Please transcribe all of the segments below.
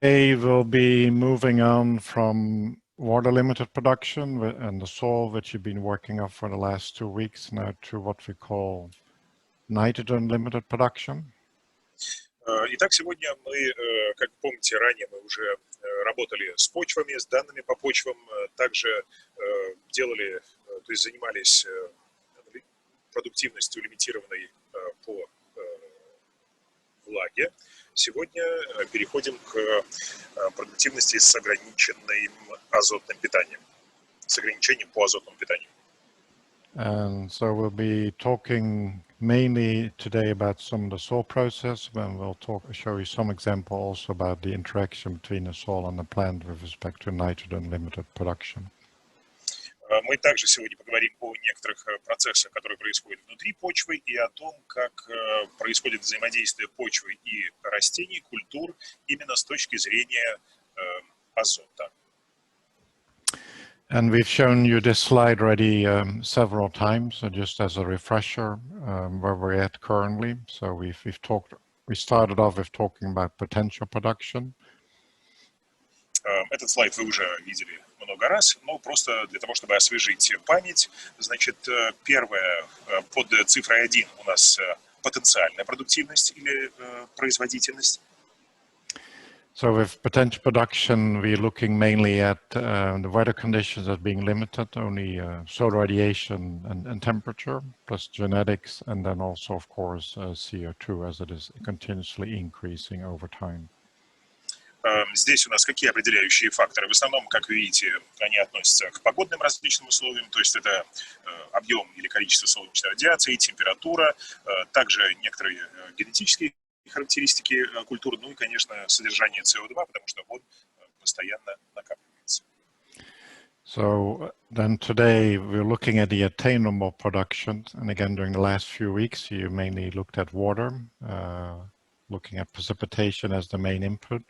Today we'll be moving on from water limited production and the soil which you've been working on for the last 2 weeks now to what we call nitrogen limited production. Итак, сегодня мы, как помните, ранее мы уже работали с почвами, с данными по почвам, также делали, то есть занимались продуктивностью лимитированной по влаге. Сегодня переходим к продуктивности с ограниченным азотным питанием, с ограничением по азотному питанию. And so we'll be talking mainly today about some of the soil process, and we'll show you some examples also about the interaction between the soil and the plant with respect to nitrogen limited production. Мы также сегодня поговорим о некоторых процессах, которые происходят внутри почвы, и о том, как происходит взаимодействие почвы и растений, культур, именно с точки зрения азота. And we've shown you this slide already several times, so just as a refresher where we're at currently. So we started off with talking about potential production. Этот слайд вы уже видели много раз, но просто для того, чтобы освежить память, значит, первое, под цифрой 1 у нас потенциальная продуктивность или производительность. So with potential production, we're looking mainly at the weather conditions as being limited, only solar radiation and temperature, plus genetics, and then also, of course, CO2 as it is continuously increasing over time. Здесь у нас какие определяющие факторы? В основном, как вы видите, они относятся к погодным различным условиям, то есть это объем или количество солнечной радиации, температура, также некоторые генетические характеристики культур, ну и, конечно, содержание СО2, потому что он постоянно накапливается. So then today we're looking at the attainable production, and again during the last few weeks you mainly looked at water, looking at precipitation as the main input,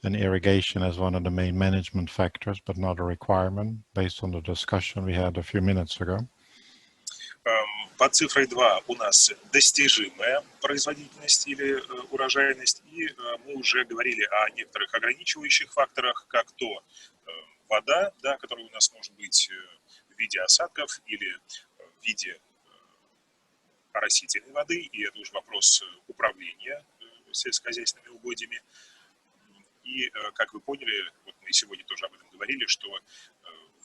and irrigation as one of the main management factors, but not a requirement, based on the discussion we had a few minutes ago. Под цифрой 2 у нас достижимая производительность или урожайность, и мы уже говорили о некоторых ограничивающих факторах, как то вода, да, которая у нас может быть в виде осадков или в виде оросительной воды, и это уже вопрос управления сельскохозяйственными угодьями. И, как вы поняли, вот мы сегодня тоже об этом говорили, что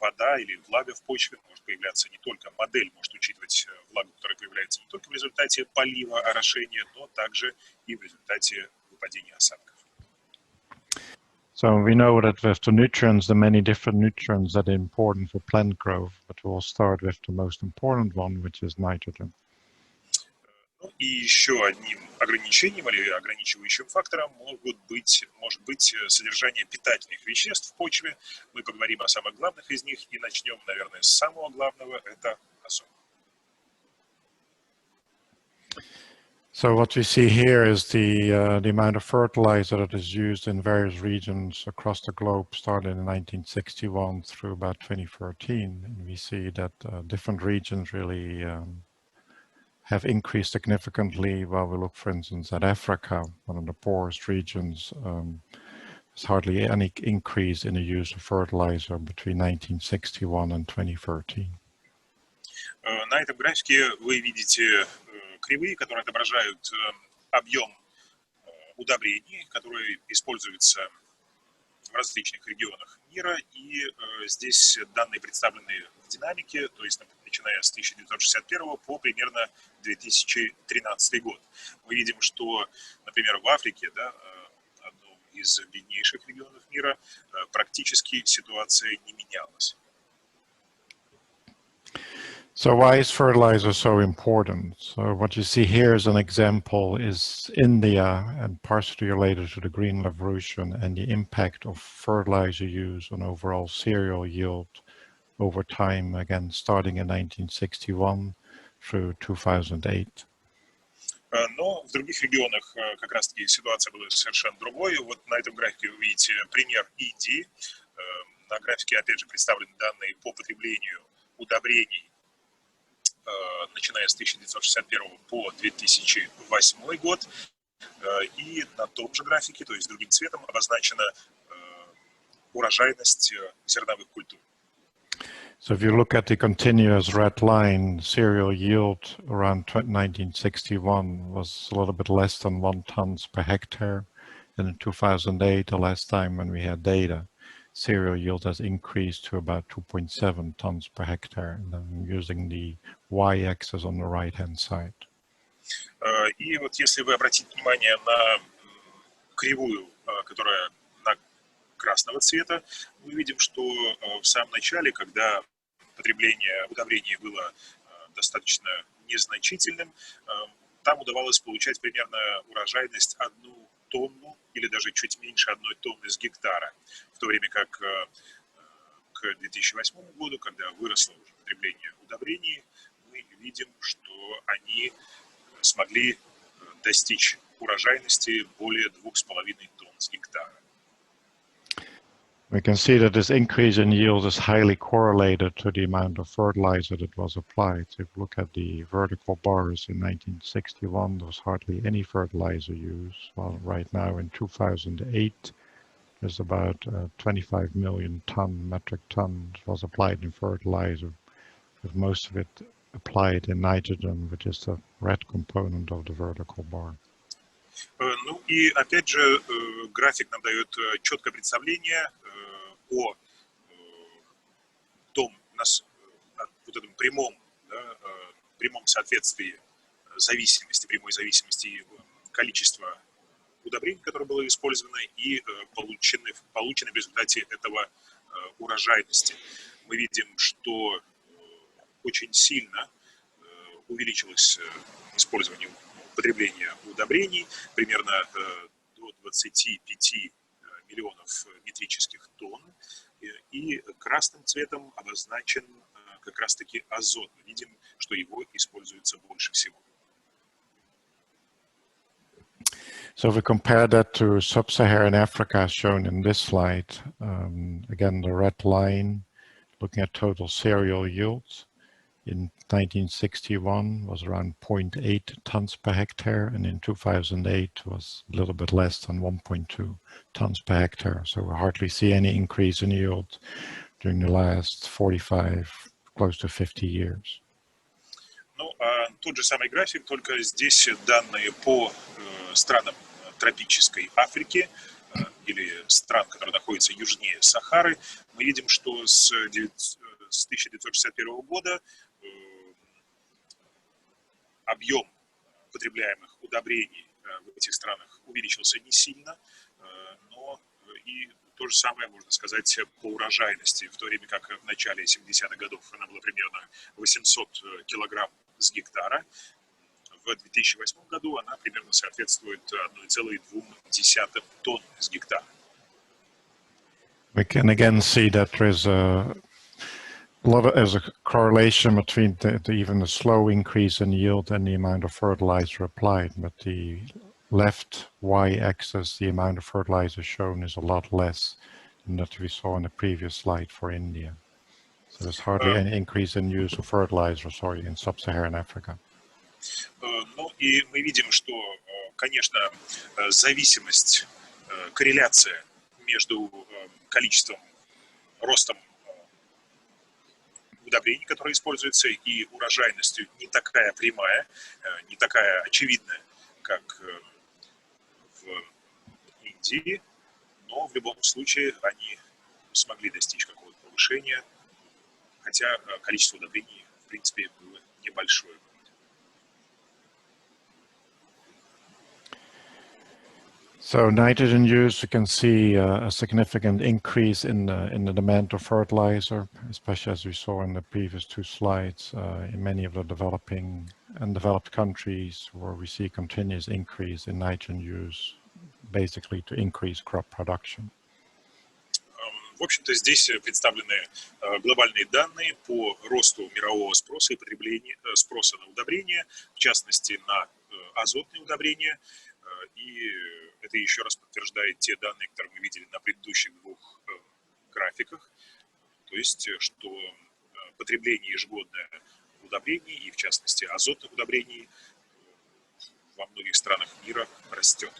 вода или влага в почве может появляться не только, модель может учитывать влагу, которая появляется не только в результате полива, орошения, но также и в результате выпадения осадков. So we know that with the nutrients, the many different nutrients that are important for plant growth, but we'll start with the most important one, which is nitrogen. Ну и еще одним ограничением или ограничивающим фактором может быть содержание питательных веществ в почве. Мы поговорим о самых главных из них и начнем, наверное, с самого главного – это азот. So what we see here is the amount of fertilizer that is used in various regions across the globe, starting in 1961 through about 2013. And we see that different regions really have increased significantly. While we look, for instance, at Africa, one of the poorest regions, there's hardly any increase in the use of fertilizer between 1961 and 2013. На этом графике вы видите кривые, которые отображают объем удобрений, которые используются в различных регионах мира, и здесь данные представлены в динамике, то есть начиная с 1961 по примерно 2013 год. Мы видим, что, например, в Африке, да, одном из беднейших регионов мира, практически ситуация не менялась. So why is fertilizer so important? So what you see here as an example is India, and partially related to the Green Revolution and the impact of fertilizer use on overall cereal yield over time, again starting in 1961 through 2008. Но в других регионах как раз-таки ситуация была совершенно другой. Вот на этом графике вы видите пример Индии. На графике опять же представлены данные по потреблению удобрений, начиная с 1961 по 2008 год. И на том же графике, то есть другим цветом, обозначена урожайность зерновых культур. So if you look at the continuous red line, cereal yield around 1961 was a little bit less than 1 tons per hectare. And in 2008, the last time when we had data, cereal yield has increased to about 2.7 tons per hectare. And I'm using the y-axis on the right-hand side. И вот если вы обратите внимание на кривую, которая красного цвета, мы видим, что в самом начале, когда потребление удобрений было достаточно незначительным, там удавалось получать примерно урожайность 1 тонну или даже чуть меньше 1 тонны с гектара, в то время как к 2008 году, когда выросло уже потребление удобрений, мы видим, что они смогли достичь урожайности более 2,5 тонн с гектара. We can see that this increase in yield is highly correlated to the amount of fertilizer that was applied. If you look at the vertical bars in 1961, there was hardly any fertilizer used. While right now in 2008, there's about 25 million metric tons was applied in fertilizer, with most of it applied in nitrogen, which is the red component of the vertical bar. Ну и опять же, график нам дает четкое представление о том, вот этом прямом соответствии прямой зависимости количества удобрений, которое было использовано, и получены в результате этого урожайности. Мы видим, что очень сильно увеличилось потребление удобрений, примерно до 25 миллионов метрических тонн, и красным цветом обозначен как раз-таки азот. Мы видим, что его используется больше всего. So if we compare that to sub-Saharan Africa, shown in this slide, again, the red line, looking at total cereal yields, in 1961 was around 0.8 tons per hectare, and in 2008 was a little bit less than 1.2 tons per hectare. So we hardly see any increase in yield during the last 45, close to 50 years. Ну, тот же самый график, только здесь данные по странам тропической Африки или стран, которые находятся южнее Сахары. Мы видим, что с 1961 года объем потребляемых удобрений в этих странах увеличился не сильно, но и то же самое можно сказать по урожайности, в то время как в начале 70-х годов она была примерно 800 килограмм с гектара. В 2008 году она примерно соответствует 1,2 тонн с гектара. We can again see that there's a correlation between even the slow increase in yield and the amount of fertilizer applied, but the left y-axis, the amount of fertilizer shown is a lot less than that we saw in the previous slide for India. So there's hardly any increase in use of fertilizer, in sub-Saharan Africa. Ну и мы видим, что, конечно, зависимость, корреляция между ростом удобрений, которые используются, и урожайностью не такая прямая, не такая очевидная, как в Индии, но в любом случае они смогли достичь какого-то повышения, хотя количество удобрений, в принципе, было небольшое. So nitrogen use, you can see a significant increase in the demand of fertilizer, especially as we saw in the previous two slides, in many of the developing and developed countries where we see continuous increase in nitrogen use, basically to increase crop production. В общем-то, здесь представлены глобальные данные по росту мирового спроса и спроса на удобрения, в частности на азотные удобрения. И это еще раз подтверждает те данные, которые мы видели на предыдущих двух графиках. То есть, что потребление ежегодное удобрений, и в частности азотных удобрений, во многих странах мира растет.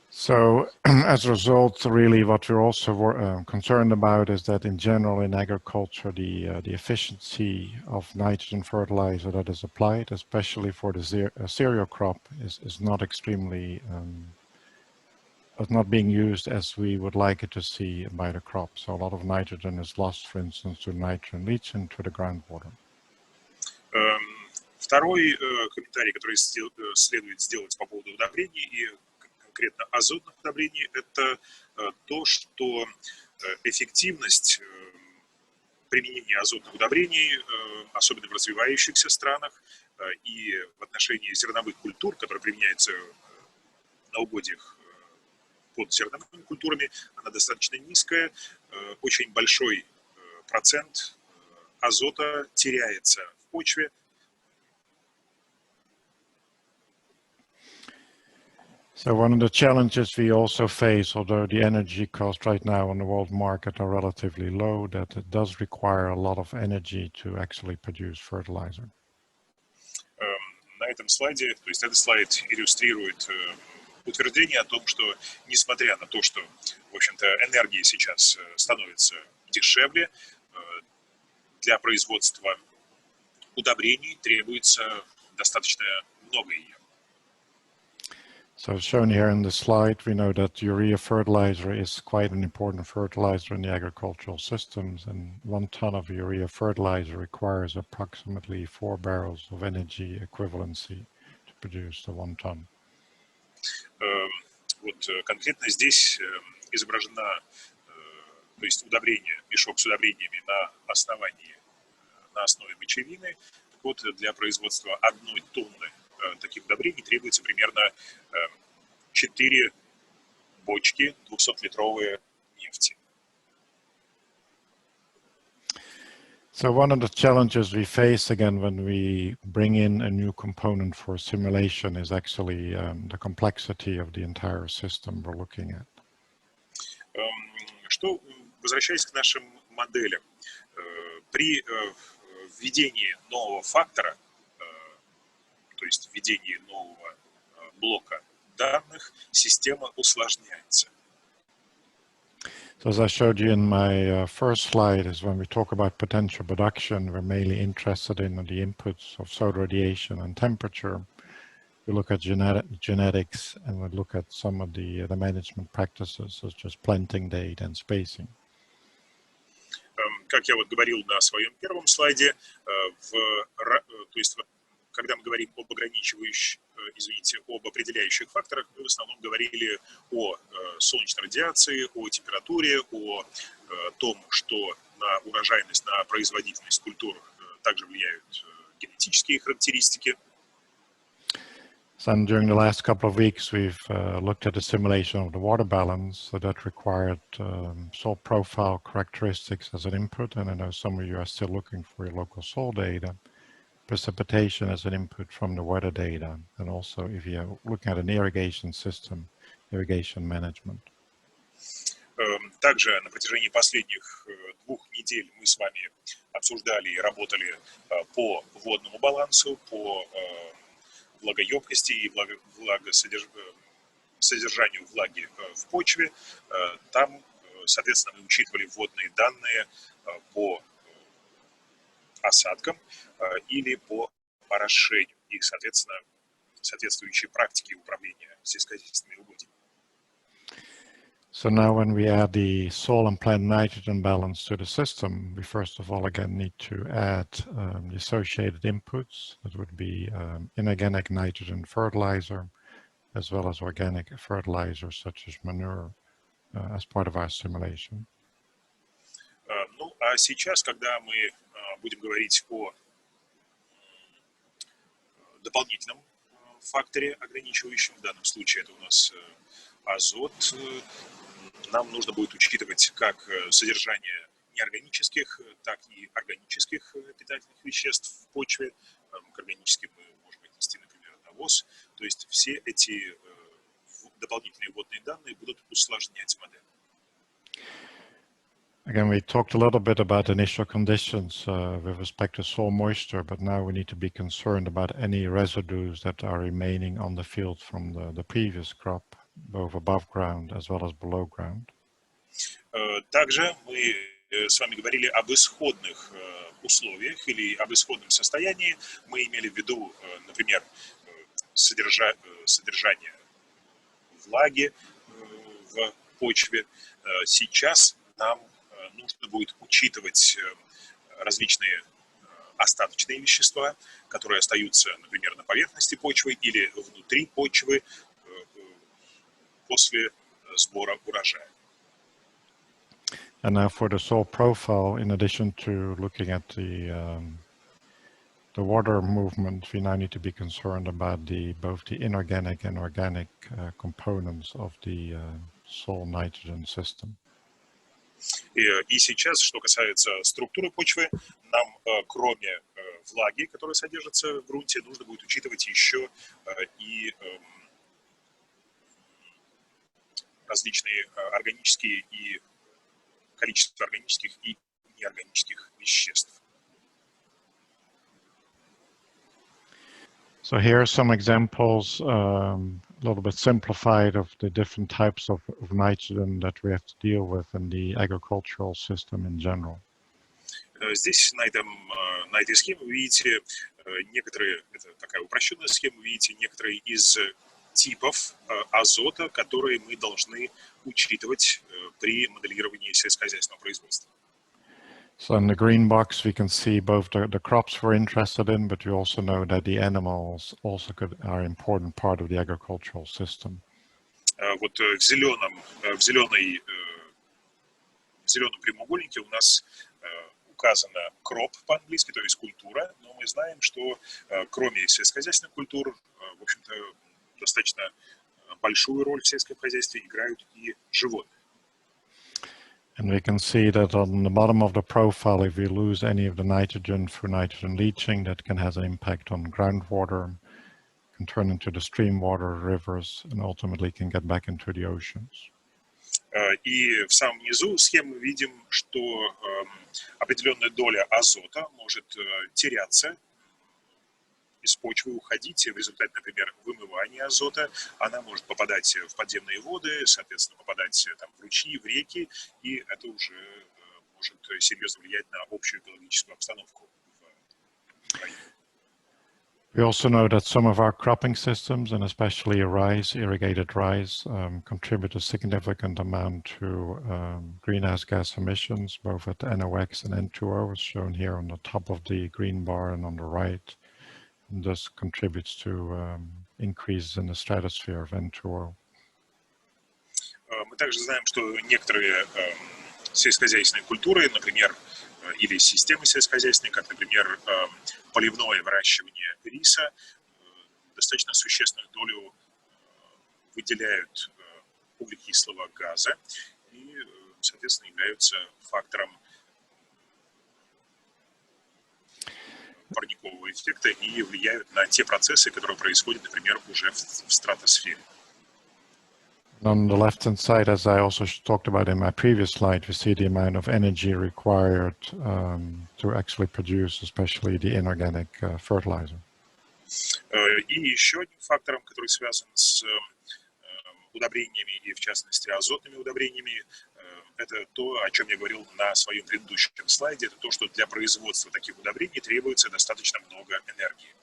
So as a result, really what we're also concerned about is that in general in agriculture, the efficiency of nitrogen fertilizer that is applied, especially for the cereal crop, is not extremely, is not being used as we would like it to see by the crop. So a lot of nitrogen is lost, for instance, to nitrogen leaching to the groundwater. Второй комментарий, который следует сделать по поводу удобрений и конкретно азотных удобрений, это то, что эффективность применения азотных удобрений, особенно в развивающихся странах и в отношении зерновых культур, которые применяются на угодьях под зерновыми культурами, она достаточно низкая. Очень большой процент азота теряется в почве. So one of the challenges we also face, although the energy costs right now on the world market are relatively low, that it does require a lot of energy to actually produce fertilizer. На этом слайде, то есть этот слайд иллюстрирует утверждение о том, что несмотря на то, что, в общем-то, энергия сейчас становится дешевле, для производства удобрений требуется достаточно много ее. So shown here in the slide, we know that urea fertilizer is quite an important fertilizer in the agricultural systems, and 1 ton of urea fertilizer requires approximately 4 barrels of energy equivalency to produce the 1 ton. Вот конкретно здесь изображена, то есть удобрение, мешок с удобрениями на основе мочевины. Так вот, для производства 1 тонны таких удобрений требуется примерно 4 бочки 200-литровые нефти. So one of the challenges we face again when we bring in a new component for simulation is actually the complexity of the entire system we're looking at. Что, возвращаясь к нашим моделям, при введении нового фактора, то есть введении нового блока данных, система усложняется. So as I showed you in my first slide, is when we talk about potential production, we're mainly interested in the inputs of solar radiation and temperature. We look at genetics, and we look at some of the management practices, such as planting date and spacing. Как я вот говорил на своем первом слайде, то есть когда мы говорим об об определяющих факторах, мы в основном говорили о солнечной радиации, о температуре, о том, что на урожайность, на производительность культур также влияют генетические характеристики. So during the last couple of weeks, we've looked at the simulation of the water balance, so that required soil profile characteristics as an input, and I know some of you are still looking for your local soil data. Precipitation as an input from the weather data, and also if you're looking at an irrigation system, irrigation management. Также на протяжении последних 2 недель мы с вами обсуждали и работали по водному балансу, по влагоемкости и содержанию влаги в почве. Там, соответственно, мы учитывали вводные данные по осадкам или по орошению и, соответственно, соответствующие практики управления сельскохозяйственными угодьями. So now when we add the soil and plant nitrogen balance to the system, we first of all again need to add the associated inputs. That would be inorganic nitrogen fertilizer, as well as organic fertilizer such as manure, as part of our simulation. Ну, а сейчас, когда мы будем говорить о дополнительном факторе ограничивающем, в данном случае это у нас азот, нам нужно будет учитывать как содержание неорганических, так и органических питательных веществ в почве. К органическим мы можем отнести, например, навоз. То есть все эти дополнительные вводные данные будут усложнять модель. Again, we talked a little bit about initial conditions with respect to soil moisture, but now we need to be concerned about any residues that are remaining on the field from the previous crop, both above ground as well as below ground. Также мы с вами говорили об исходных условиях или об исходном состоянии. Мы имели в виду, например, содержание влаги в почве. Сейчас нам нужно будет учитывать различные остаточные вещества, которые остаются, например, на поверхности почвы или внутри почвы после сбора урожая. And now for the soil profile, in addition to looking at the water movement, we now need to be concerned about both the inorganic and organic components of the soil nitrogen system. И сейчас, что касается структуры почвы, нам, кроме влаги, которая содержится в грунте, нужно будет учитывать еще и различные органические и количество органических и неорганических веществ. So here are some examples, a little bit simplified, of the different types of nitrogen that we have to deal with in the agricultural system in general. Здесь на этой схеме вы видите некоторые, это такая упрощенная схема, вы видите некоторые из типов азота, которые мы должны учитывать при моделировании сельскохозяйственного производства. So in the green box, we can see both the crops we're interested in, but we also know that the animals also are an important part of the agricultural system. Вот в зеленом прямоугольнике у нас указано crop по-английски, то есть культура, но мы знаем, что кроме сельскохозяйственных культур, в общем-то, достаточно большую роль в сельском хозяйстве играют и животные. And we can see that on the bottom of the profile, if we lose any of the nitrogen through nitrogen leaching, that can have an impact on groundwater, can turn into the stream water, rivers, and ultimately can get back into the oceans. И в самом низу схемы мы видим, что определенная доля азота может теряться из почвы, уходить в результате, например, вымывания азота. Она может попадать в подземные воды, соответственно, попадать там, в ручьи, в реки, и это уже может серьезно влиять на общую экологическую обстановку в районе. We also know that some of our cropping systems, and especially rice, irrigated rice, contribute a significant amount to greenhouse gas emissions, both at NOx and N2O, as shown here on the top of the green bar and on the right. And this contributes to increases in the stratosphere of N2O. Мы также знаем, что некоторые сельскохозяйственные культуры, например, или системы сельскохозяйственные, как, например, поливное выращивание риса, достаточно существенную долю выделяют углекислого газа и, соответственно, являются фактором парникового эффекта и влияют на те процессы, которые происходят, например, уже в стратосфере. On the left-hand side, as I also talked about in my previous slide, we see the amount of energy required to actually produce, especially the inorganic fertilizer. И еще одним фактором, который связан с удобрениями и, в частности, азотными удобрениями, это то, о чем я говорил на своем предыдущем слайде, это то, что для производства таких удобрений требуется достаточно много энергии.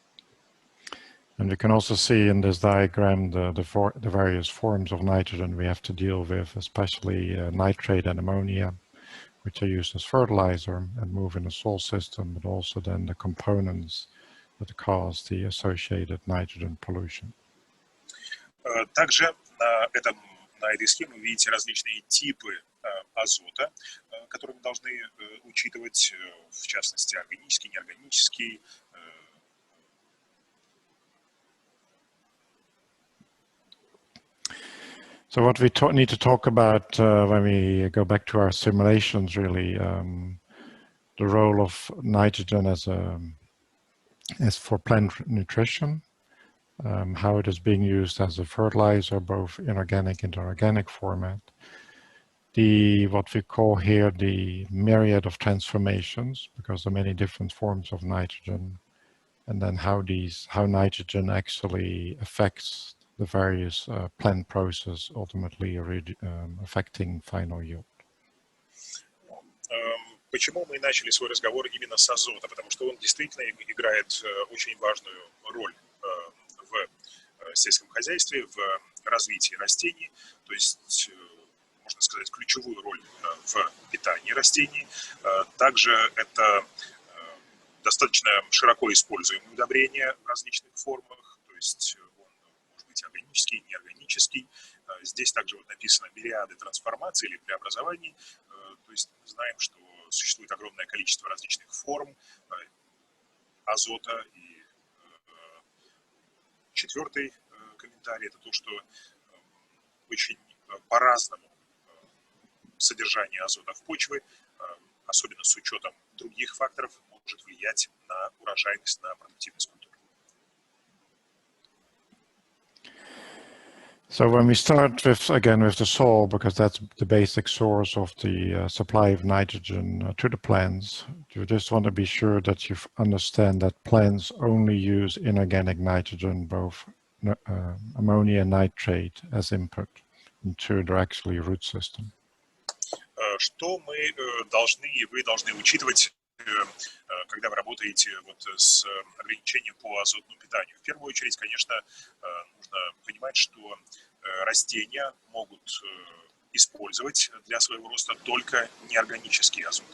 And we can also see in this diagram the various forms of nitrogen we have to deal with, especially nitrate and ammonia, which are used as fertilizer and move in the soil system, but also then the components that cause the associated nitrogen pollution. Также на этой схеме вы видите различные типы азота, которые мы должны учитывать, в частности, органический, неорганический. So what we need to talk about when we go back to our simulations, really, the role of nitrogen as for plant nutrition, how it is being used as a fertilizer, both inorganic and organic format, what we call here the myriad of transformations, because there are many different forms of nitrogen, and then how nitrogen actually affects the various plant process, ultimately affecting final yield. Почему мы начали свой разговор именно с азота? Потому что он действительно играет очень важную роль в сельском хозяйстве, в развитии растений, то есть, можно сказать, ключевую роль в питании растений. Также это достаточно широко используемое удобрение в различных формах, то есть он может быть органический, неорганический. Здесь также вот написано мириады трансформаций или преобразований, то есть знаем, что существует огромное количество различных форм азота. И четвертый комментарий – это то, что очень по-разному содержание азота в почве, особенно с учетом других факторов, может влиять на урожайность, на продуктивность культуры. So when we start again with the soil, because that's the basic source of the supply of nitrogen to the plants, you just want to be sure that you understand that plants only use inorganic nitrogen, both ammonia and nitrate, as input into their actually root system. Что мы должны и вы должны учитывать, когда вы работаете вот с ограничением по азотному питанию? В первую очередь, конечно, нужно понимать, что растения могут использовать для своего роста только неорганический азот.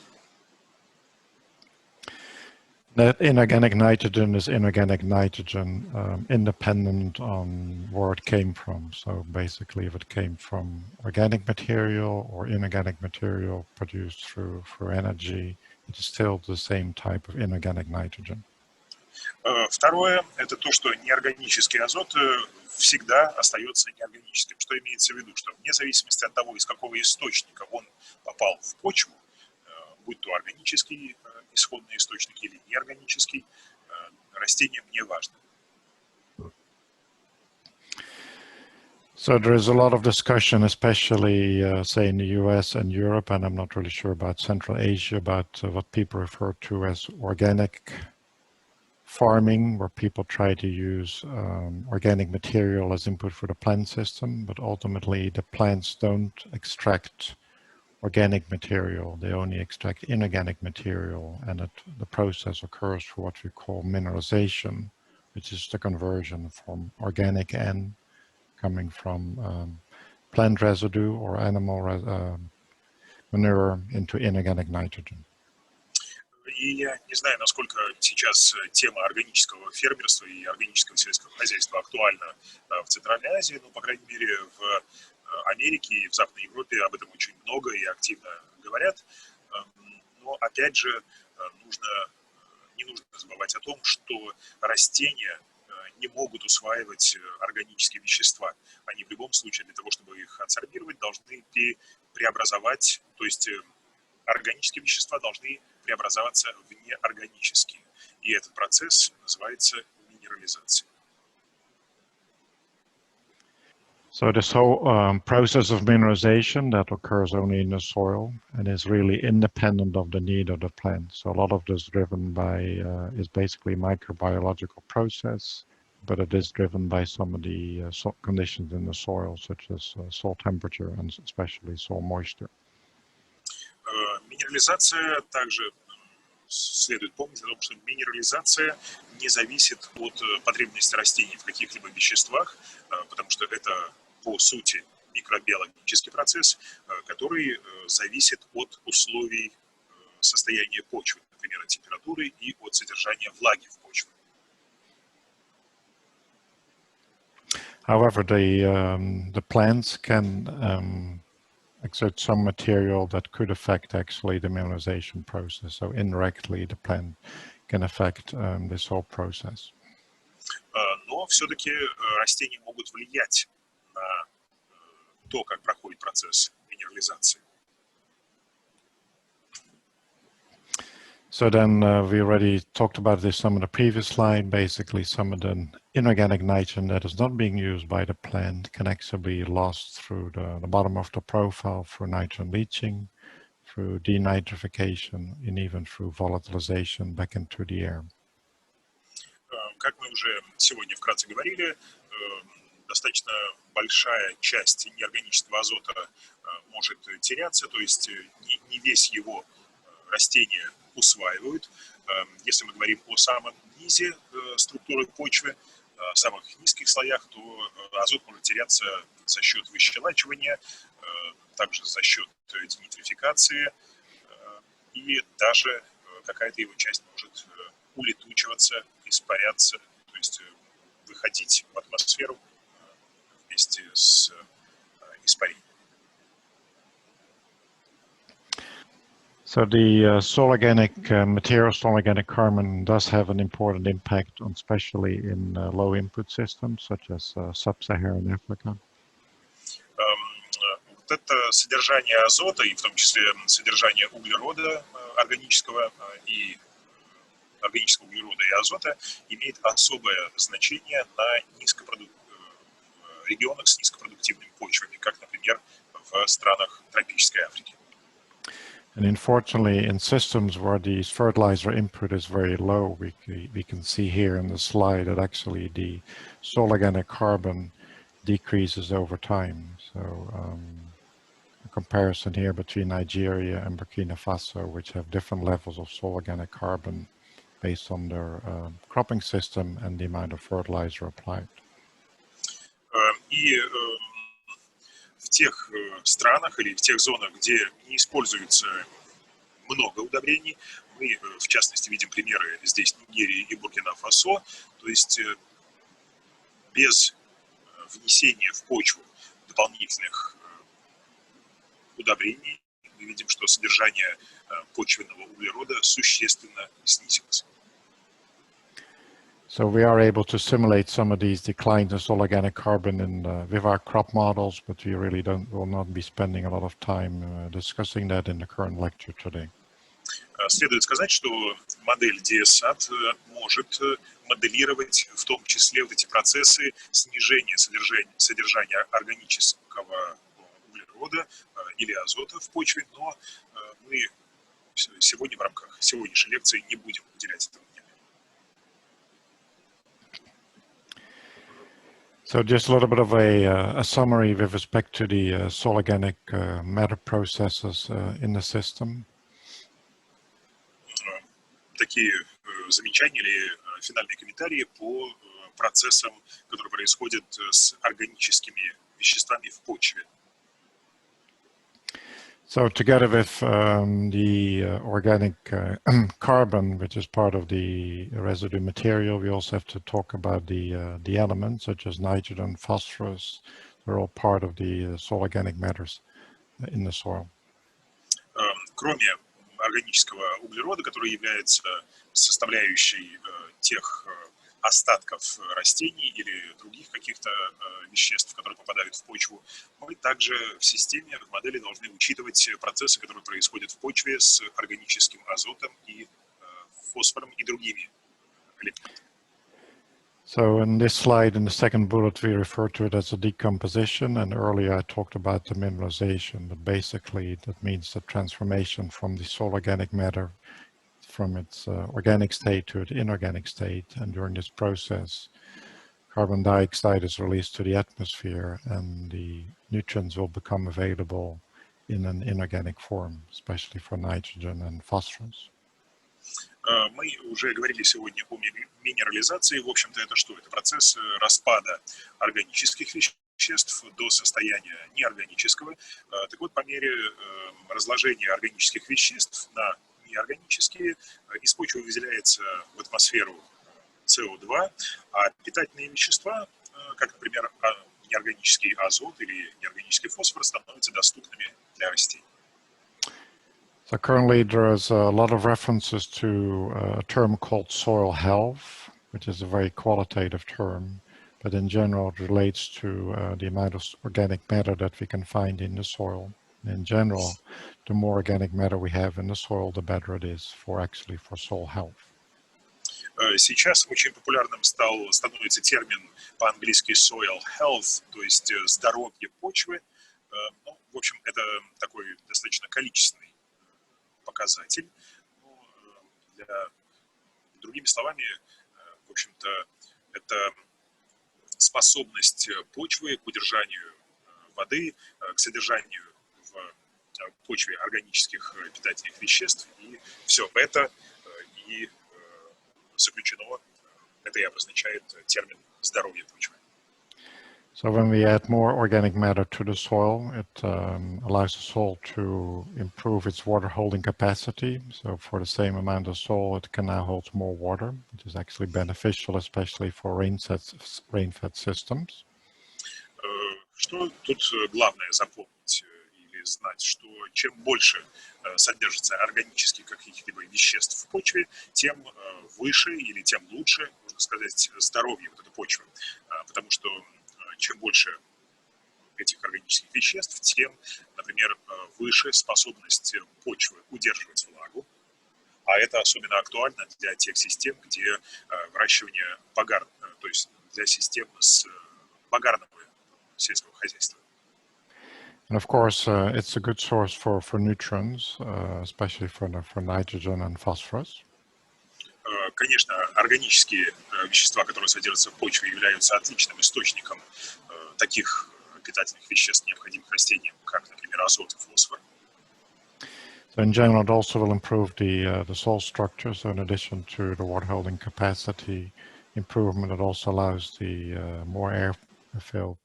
That inorganic nitrogen is inorganic nitrogen, independent on where it came from. So basically, if it came from organic material or inorganic material produced through energy, it is still the same type of inorganic nitrogen. Второе – это то, что неорганический азот всегда остается неорганическим. Что имеется в виду? Что вне зависимости от того, из какого источника он попал в почву, будь то органический исходный источник или неорганический, растениям не важно. So there is a lot of discussion, especially say in the US and Europe, and I'm not really sure about Central Asia, about what people refer to as organic farming, where people try to use organic material as input for the plant system, but ultimately the plants don't extract organic material, they only extract inorganic material, and the process occurs for what we call mineralization, which is the conversion from organic N coming from plant residue or animal manure into inorganic nitrogen. И я не знаю, насколько сейчас тема органического фермерства и органического сельского хозяйства актуальна в Центральной Азии, но, по крайней мере, в Америке и в Западной Европе об этом очень много и активно говорят. Но, опять же, не нужно забывать о том, что растения не могут усваивать органические вещества. Они в любом случае для того, чтобы их адсорбировать, должны преобразовать, то есть органические вещества должны преобразоваться в неорганические. И этот процесс называется минерализацией. So this whole process of mineralization that occurs only in the soil and is really independent of the need of the plant. So a lot of this driven by is basically microbiological process, but it is driven by some of the conditions in the soil, such as soil temperature and especially soil moisture. Минерализация также следует помнить о том, что минерализация не зависит от потребности растений в каких-либо веществах, потому что это по сути микробиологический процесс, который зависит от условий состояния почвы, например, от температуры и от содержания влаги в почве. However, the plants can exert some material that could affect actually the mineralization process. So indirectly, the plant can affect this whole process. Но все-таки растения могут влиять на то, как проходит процесс минерализации. So then we already talked about this some of the previous slide. Basically, some of the inorganic nitrogen that is not being used by the plant can actually be lost through the bottom of the profile through nitrogen leaching, through denitrification, and even through volatilization back into the air. Как мы уже сегодня вкратце говорили, достаточно большая часть неорганического азота может теряться, то есть не весь его растения усваивают. Если мы говорим о самом низе структуры почвы, в самых низких слоях, то азот может теряться за счет выщелачивания, также за счет денитрификации, и даже какая-то его часть может улетучиваться, испаряться, то есть выходить в атмосферу вместе с испарением. So the soil organic material, soil organic carbon does have an important impact on, especially in low input systems such as sub-Saharan Africa. Вот это содержание азота, и в том числе содержание углерода органического и органического углерода и азота, имеет особое значение на регионах с низкопродуктивными почвами, как, например, в странах тропической Африки. And unfortunately, in systems where the fertilizer input is very low, we can see here in the slide that actually the soil organic carbon decreases over time. So a comparison here between Nigeria and Burkina Faso, which have different levels of soil organic carbon based on their cropping system and the amount of fertilizer applied. И в тех странах или в тех зонах, где не используется много удобрений, мы в частности видим примеры здесь Нигерии и Буркина-Фасо, то есть без внесения в почву дополнительных удобрений мы видим, что содержание почвенного углерода существенно снизилось. So we are able to simulate some of these declines in soil organic carbon with our crop models, but we really will not be spending a lot of time discussing that in the current lecture today. Следует сказать, что модель DSAT может моделировать в том числе вот эти процессы снижения содержания органического углерода или азота в почве, но мы сегодня в рамках сегодняшней лекции не будем уделять этому внимания. So just a little bit of a summary with respect to the soil organic matter processes in the system. Такие замечания или финальные комментарии по процессам, которые происходят с органическими веществами в почве. So together with the organic carbon, which is part of the residue material, we also have to talk about the elements such as nitrogen, phosphorus. They're all part of the soil organic matters in the soil. Кроме органического углерода, который является составляющей тех остатков растений или других каких-то веществ, которые попадают в почву, мы также в системе, в модели должны учитывать процессы, которые происходят в почве с органическим азотом и фосфором и другими элементами. So in this slide, in the second bullet, we refer to it as a decomposition, and earlier I talked about the mineralization, but basically that means the transformation from the soil organic matter from its organic state to its inorganic state, and during this process carbon dioxide is released to the atmosphere and the nutrients will become available in an inorganic form, especially for nitrogen and phosphorus. Мы уже говорили сегодня о минерализации. В общем-то, это что? Это процесс распада органических веществ до состояния неорганического. Так вот, по мере разложения органических веществ на неорганические, из почвы выделяется в атмосферу СО2, а питательные вещества, как, например, неорганический азот или неорганический фосфор, становятся доступными для растений. So currently there's a lot of references to a term called soil health, which is a very qualitative term, but in general it relates to the amount of organic matter that we can find in the soil. In general, the more organic matter we have in the soil, the better it is for soil health. Сейчас очень популярным становится термин по-английски soil health, то есть здоровье почвы. Ну, в общем, это такой достаточно количественный показатель. Ну, другими словами, в общем-то, это способность почвы к удержанию воды, к содержанию в почве органических питательных веществ. И все это и заключено, это и обозначает термин «здоровье почвы». So when we add more organic matter to the soil, it allows the soil to improve its water holding capacity. So for the same amount of soil, it can now hold more water, which is actually beneficial, especially for rain-fed systems. Что тут главное запомнить или знать, что чем больше содержится органических каких-либо веществ в почве, тем выше или тем лучше, можно сказать, здоровье вот этой почвы. Потому что чем больше этих органических веществ, тем, например, выше способность почвы удерживать влагу. А это особенно актуально для тех систем, где выращивание то есть для систем с багарного сельского хозяйства. And of course, it's a good source for nutrients, especially for nitrogen and phosphorus. Конечно, органические вещества, которые содержатся в почве, являются отличным источником таких питательных веществ, необходимых растениям, как, например, азот и фосфор. So in general, it also will improve the soil structure. So in addition to the water holding capacity improvement, it also allows the more air-filled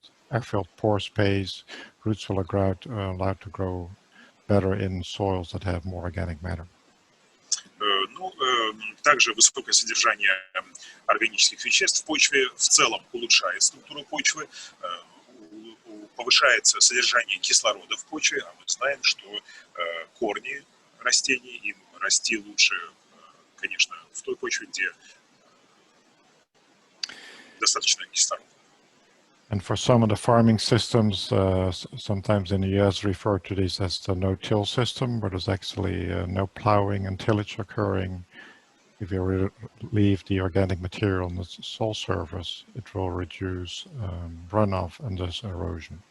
pore space. Roots will allowed to grow better in soils that have more organic matter. Ну, также высокое содержание органических веществ в почве в целом улучшает структуру почвы, повышается содержание кислорода в почве, а мы знаем, что корни растений им расти лучше, конечно, в той почве, где достаточно кислорода. And for some of the farming systems, sometimes in the US refer to this as the no-till system, where there's actually no plowing and tillage occurring. If you leave the organic material on the soil surface, it will reduce runoff and thus erosion.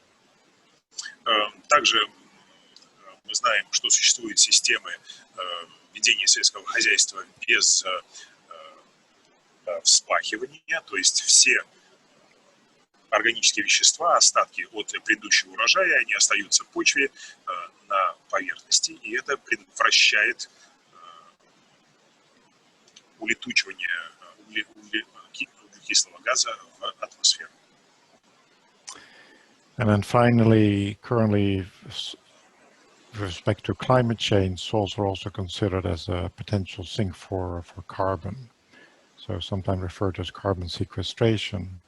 Также мы знаем, что существуют системы ведения сельского хозяйства без вспахивания, то есть все органические вещества, остатки от предыдущего урожая, они остаются в почве на поверхности, и это предотвращает улетучивание углекислого газа в атмосферу. And then finally, currently, with respect to climate change, soils are also considered as a potential sink for carbon. So sometimes referred to as carbon sequestration,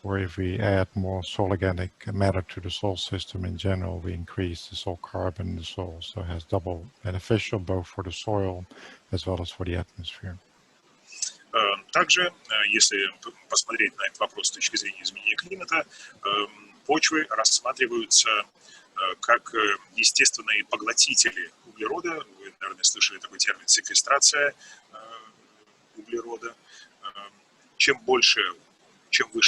where if we add more soil organic matter to the soil system in general, we increase the soil carbon in the soil. So it has double beneficial both for the soil as well as for the atmosphere. Также, если посмотреть на этот вопрос с точки зрения изменения климата, почвы рассматриваются как естественные поглотители углерода. Вы, наверное, слышали такой термин секвестрация углерода. Чем выше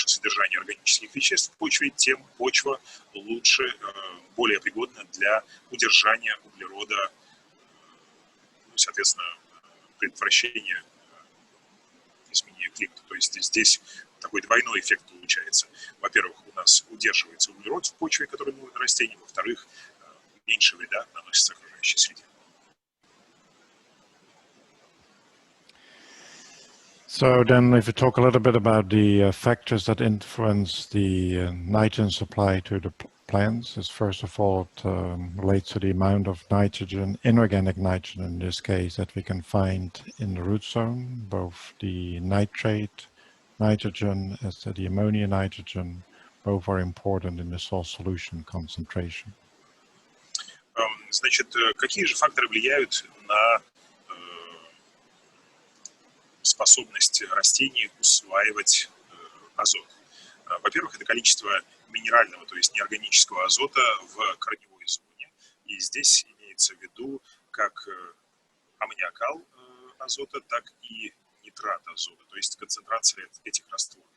содержание органических веществ в почве, тем почва лучше, более пригодна для удержания углерода, соответственно, предотвращения изменения климата. То есть здесь такой двойной эффект получается. Во-первых, у нас удерживается углерод в почве, который нужен растению. Во-вторых, меньше вреда наносится окружающей среде. So then if you talk a little bit about the factors that influence the nitrogen supply to the plants, is first of all, it relates to the amount of nitrogen, inorganic nitrogen in this case, that we can find in the root zone, both the nitrate nitrogen as the ammonia nitrogen, both are important in the soil solution concentration. Значит, какие же факторы влияют на способность растений усваивать азот? Во-первых, это количество минерального, то есть неорганического азота в корневой зоне. И здесь имеется в виду как аммониакал азота, так и нитрат азота, то есть концентрация этих растворов.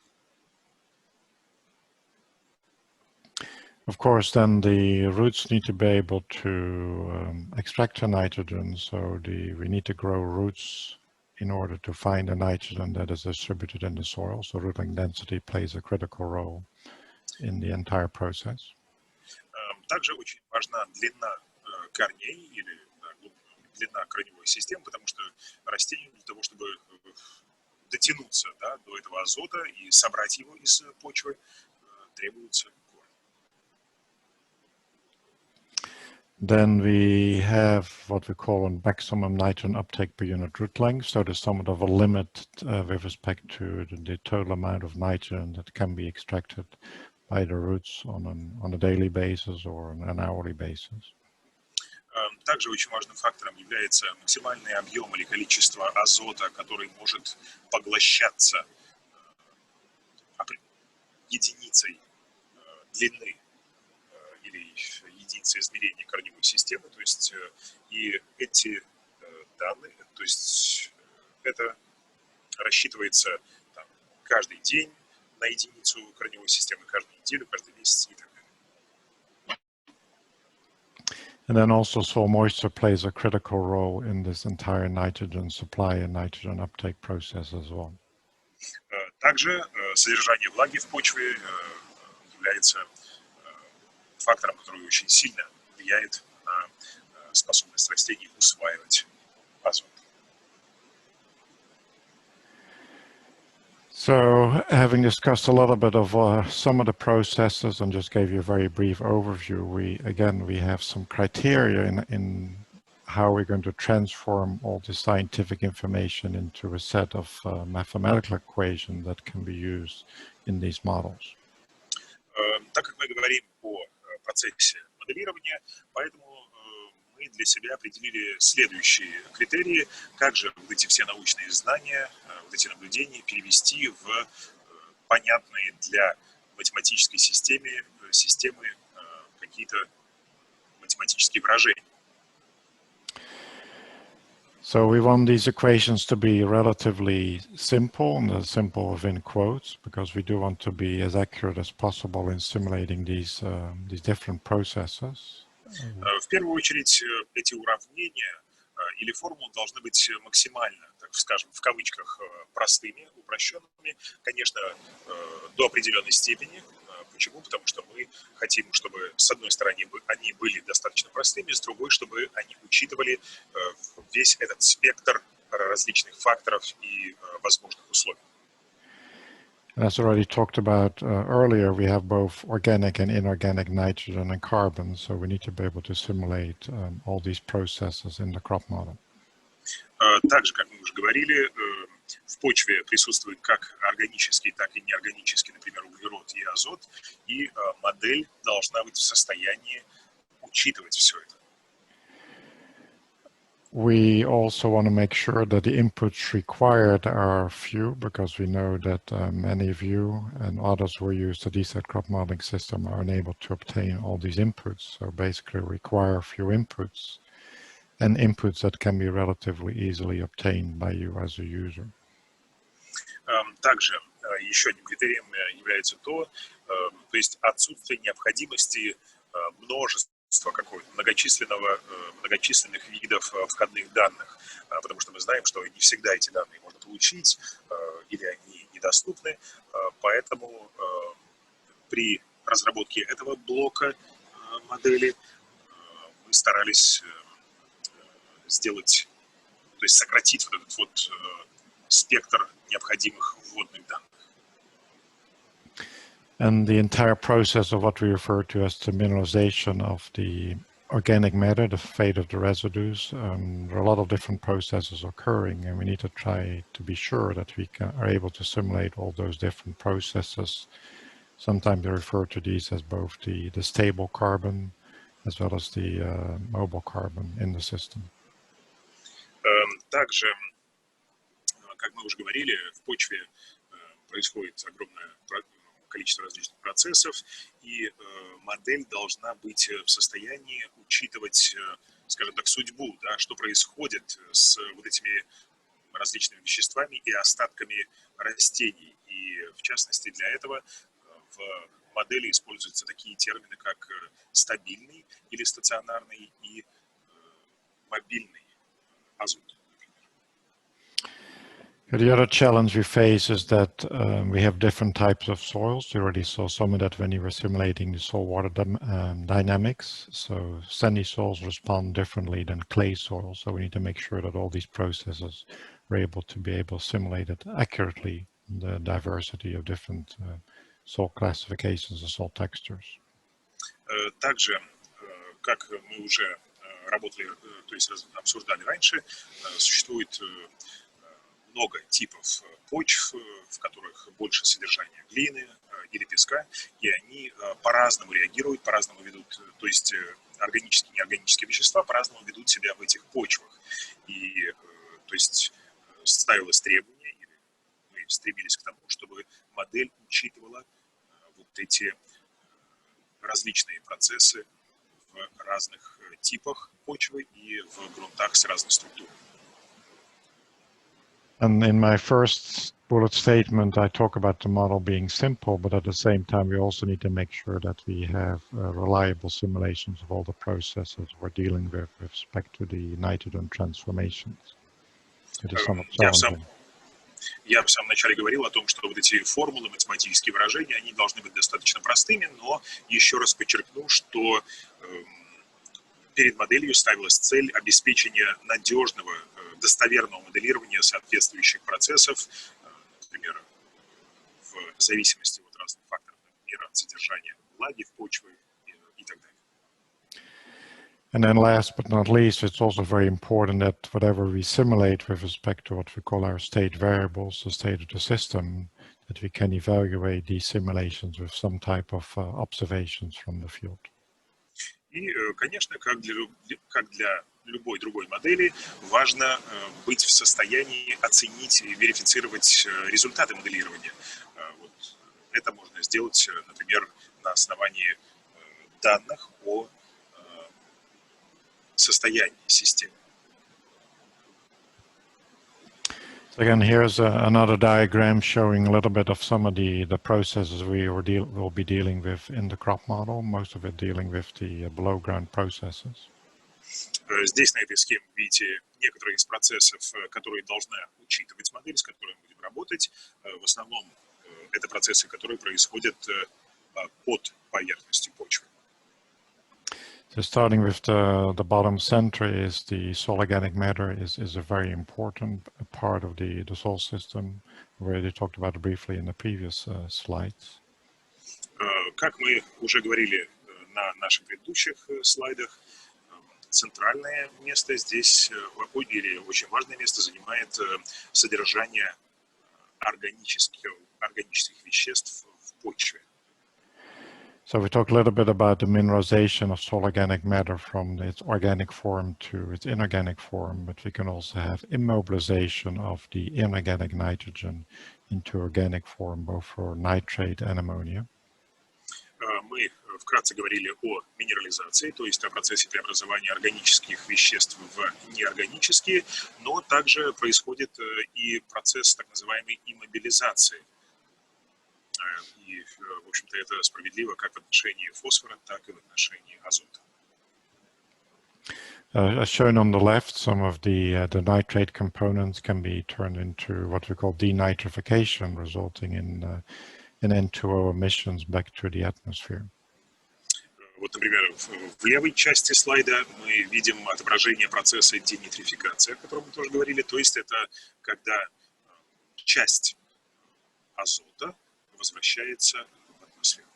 Of course, then the roots need to be able to extract the nitrogen, so we need to grow roots in order to find the nitrogen that is distributed in the soil. So rooting density plays a critical role in the entire process. Также очень важна длина корней или длина корневой системы, потому что растению для того, чтобы дотянуться до этого азота и собрать его из почвы, требуется корни. Then we have what we call a maximum nitrogen uptake per unit root length. So there's somewhat of a limit with respect to the total amount of nitrogen that can be extracted by the roots on a daily basis or an hourly basis. Также очень важным фактором является максимальный объем или количество азота, который может поглощаться единицей длины или единицей измерения корневой системы. То есть и эти данные, то есть это рассчитывается там, каждый день на единицу корневой системы, каждую неделю, каждый месяц и так далее. And then also soil moisture plays a critical role in this entire nitrogen supply and nitrogen uptake process as well. Также содержание влаги в почве является фактором, который очень сильно влияет на способность растений усваивать азот. So, having discussed a little bit of some of the processes and just gave you a very brief overview, we have some criteria in how we're going to transform all the scientific information into a set of mathematical equations that can be used in these models. Так как мы говорим о процессе моделирования, поэтому мы для себя определили следующие критерии, как же вот эти все научные знания, вот эти наблюдения перевести в понятные для математической системы какие-то математические выражения. So we want these equations to be relatively simple, and simple within quotes, because we do want to be as accurate as possible in simulating these different processes. В первую очередь, эти уравнения или формулы должны быть максимально, так скажем, в кавычках, простыми, упрощенными, конечно, до определенной степени. Почему? Потому что мы хотим, чтобы с одной стороны они были достаточно простыми, с другой, чтобы они учитывали весь этот спектр различных факторов и возможных условий. As already talked about earlier, we have both organic and inorganic nitrogen and carbon, so we need to be able to simulate all these processes in the crop model. Также, как мы уже говорили, в почве присутствует как органический, так и неорганический, например, углерод и азот, и модель должна быть в состоянии учитывать все это. We also want to make sure that the inputs required are few, because we know that many of you and others who use the DSET crop modeling system are unable to obtain all these inputs. So basically require few inputs and inputs that can be relatively easily obtained by you as a user. Также еще одним критерием является то есть отсутствие необходимости множества какого-то многочисленных видов входных данных, потому что мы знаем, что не всегда эти данные можно получить или они недоступны, поэтому при разработке этого блока модели мы старались сделать, то есть сократить вот этот вот спектр необходимых вводных данных. And the entire process of what we refer to as the mineralization of the organic matter, the fate of the residues, there are a lot of different processes occurring, and we need to try to be sure that we are able to simulate all those different processes. Sometimes they refer to these as both the stable carbon as well as the mobile carbon in the system. Также, как мы уже говорили, в почве происходит огромное количество различных процессов, и модель должна быть в состоянии учитывать, скажем так, судьбу, да, что происходит с вот этими различными веществами и остатками растений. И в частности для этого в модели используются такие термины, как стабильный или стационарный и мобильный азот. The other challenge we face is that we have different types of soils. You already saw some of that when you were simulating the soil water dynamics. So sandy soils respond differently than clay soils. So we need to make sure that all these processes are able to simulate it accurately, the diversity of different soil classifications and soil textures. Также, как мы уже работали, то есть обсуждали раньше, существует много типов почв, в которых больше содержания глины или песка, и они по-разному реагируют, по-разному ведут, то есть органические и неорганические вещества по-разному ведут себя в этих почвах. И, то есть, ставилось требование, или мы стремились к тому, чтобы модель учитывала вот эти различные процессы в разных типах почвы и в грунтах с разной структурой. And in my first bullet statement, I talk about the model being simple, but at the same time, we also need to make sure that we have reliable simulations of all the processes we're dealing with respect to the nitrogen transformations. It is somewhat challenging. Я в самом начале говорил о том, что вот эти формулы, математические выражения, они должны быть достаточно простыми, но еще раз подчеркну, что перед моделью ставилась цель обеспечения надежного, достоверного моделирования соответствующих процессов, например, в зависимости от разных факторов, например, от содержания влаги в почве и так далее. And then last but not least, it's also very important that whatever we simulate with respect to what we call our state variables, the state of the system, that we can evaluate these simulations with some type of observations from the field. И, конечно, как для любой другой модели, важно быть в состоянии оценить и верифицировать результаты моделирования. Вот это можно сделать, например, на основании данных о состоянии системы. So again, here's another diagram showing a little bit of some of the processes we will be dealing with in the crop model, most of it dealing with the below ground processes. Здесь на этой схеме видите некоторые из процессов, которые должна учитывать модель, с которой мы будем работать. В основном это процессы, которые происходят под поверхностью почвы. So starting with the bottom center is the soil organic matter is a very important part of the soil system. We already talked about it briefly in the previous slides. Как мы уже говорили на наших предыдущих слайдах, центральное место здесь, или очень важное место, занимает содержание органических веществ в почве. So we talked a little bit about the mineralization of soil organic matter from its organic form to its inorganic form, but we can also have immobilization of the inorganic nitrogen into organic form, both for nitrate and ammonia. Мы вкратце говорили о минерализации, то есть о процессе преобразования органических веществ в неорганические, но также происходит и процесс так называемой иммобилизации. И, в общем-то, это справедливо как в отношении фосфора, так и в отношении азота. As shown on the left, some of the nitrate components can be turned into what we call denitrification, resulting in N2O emissions back to the atmosphere. Вот, например, в левой части слайда мы видим отображение процесса денитрификации, о котором мы тоже говорили. То есть это когда часть азота возвращается в атмосферу.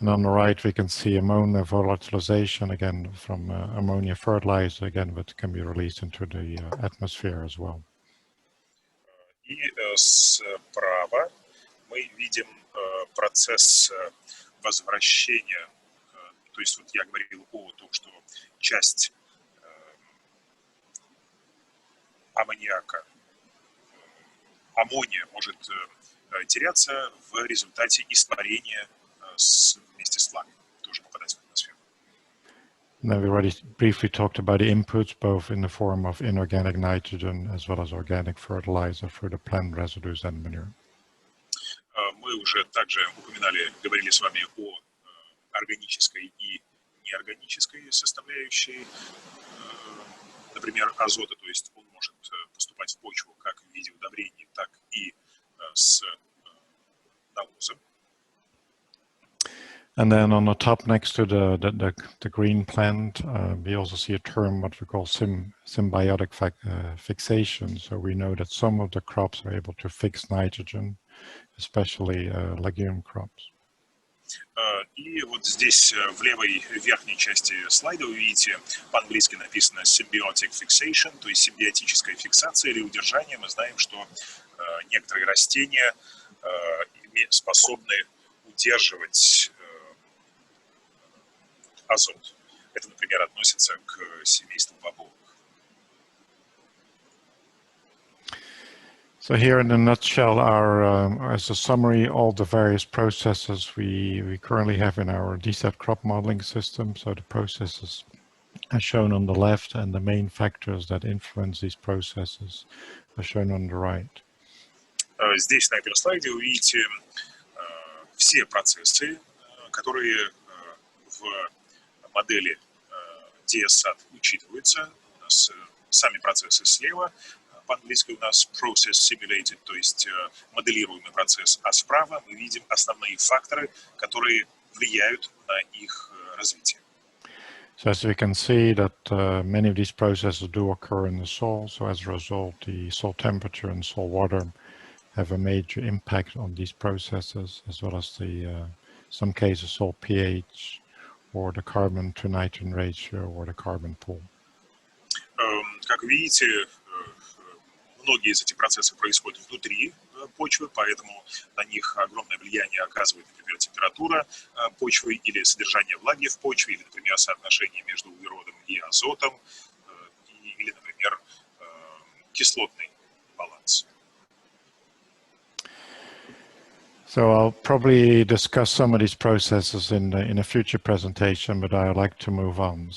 And on the right, we can see ammonia volatilization, again, from ammonia fertilizer, again, but can be released into the atmosphere as well. И справа мы видим процесс возвращения. То есть вот я говорил о том, что часть аммония может теряться в результате испарения вместе с влагой, тоже попадать в атмосферу. Now we already briefly talked about the inputs, both in the form of inorganic nitrogen as well as organic fertilizer through the plant residues and manure. Мы уже также говорили с вами о органической и неорганической составляющей, например, азота, то есть он может поступать в почву как в виде удобрений, так и с навозом. And then on the top next to the green plant, we also see a term what we call symbiotic fixation. So we know that some of the crops are able to fix nitrogen, especially legume crops. И вот здесь в левой верхней части слайда вы видите, по-английски написано symbiotic fixation, то есть симбиотическая фиксация или удержание. Мы знаем, что некоторые растения способны удерживать азот. Это, например, относится к семейству бобовых. So here in a nutshell, as a summary, all the various processes we currently have in our DSAT crop modeling system. So the processes are shown on the left, and the main factors that influence these processes are shown on the right. Здесь на этом слайде вы видите все процессы, которые в модели DSAT учитываются. У нас сами процессы слева. По-английски у нас process simulated, то есть моделируемый процесс, а справа мы видим основные факторы, которые влияют на их развитие. So as we can see that many of these processes do occur in the soil. So as a result, the soil temperature and soil water have a major impact on these processes, as well as the some cases soil pH or the carbon to nitrogen ratio or the carbon pool. Как видите, многие из этих процессов происходят внутри почвы, поэтому на них огромное влияние оказывает, например, температура почвы или содержание влаги в почве, или, например, соотношение между углеродом и азотом, или, например, кислотный баланс. So I'll probably discuss some of these processes in a future presentation, but I'd like to move on.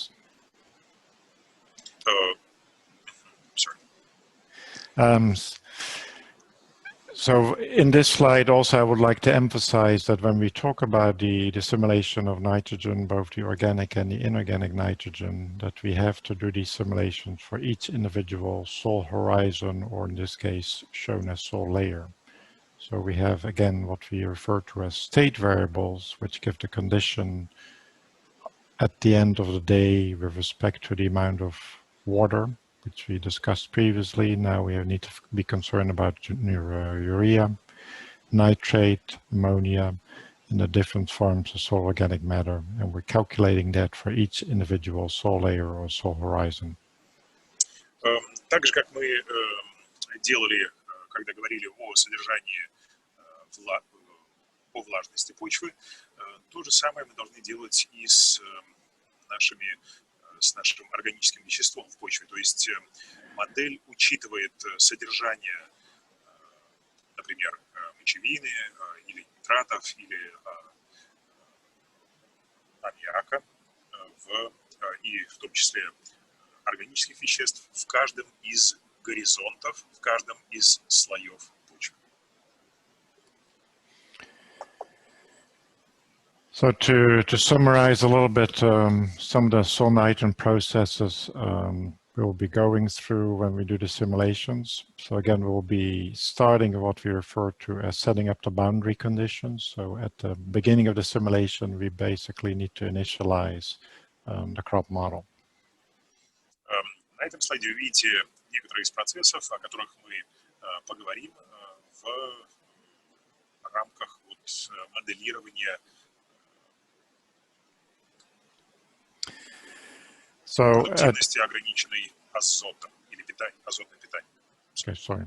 So in this slide also I would like to emphasize that when we talk about the simulation of nitrogen, both the organic and the inorganic nitrogen, that we have to do these simulations for each individual soil horizon, or in this case shown as soil layer. So we have again what we refer to as state variables, which give the condition at the end of the day with respect to the amount of water, which we discussed previously. Now we need to be concerned about urea, nitrate, ammonia, and the different forms of soil organic matter. And we're calculating that for each individual soil layer or soil horizon. Так же, как мы делали, когда говорили о содержании о влажности почвы, то же самое мы должны делать и с нашим органическим веществом в почве. То есть модель учитывает содержание, например, мочевины или нитратов, или аммиака, и в том числе органических веществ в каждом из горизонтов, в каждом из слоев почвы. So to summarize a little bit some of the soil nitrogen processes we will be going through when we do the simulations. So again, we'll be starting what we refer to as setting up the boundary conditions. So at the beginning of the simulation, we basically need to initialize the crop model. На этом слайде вы видите некоторые из процессов, о которых мы поговорим в рамках моделирования продуктивности, ограниченной азотом или азотным питанием. Okay, sorry.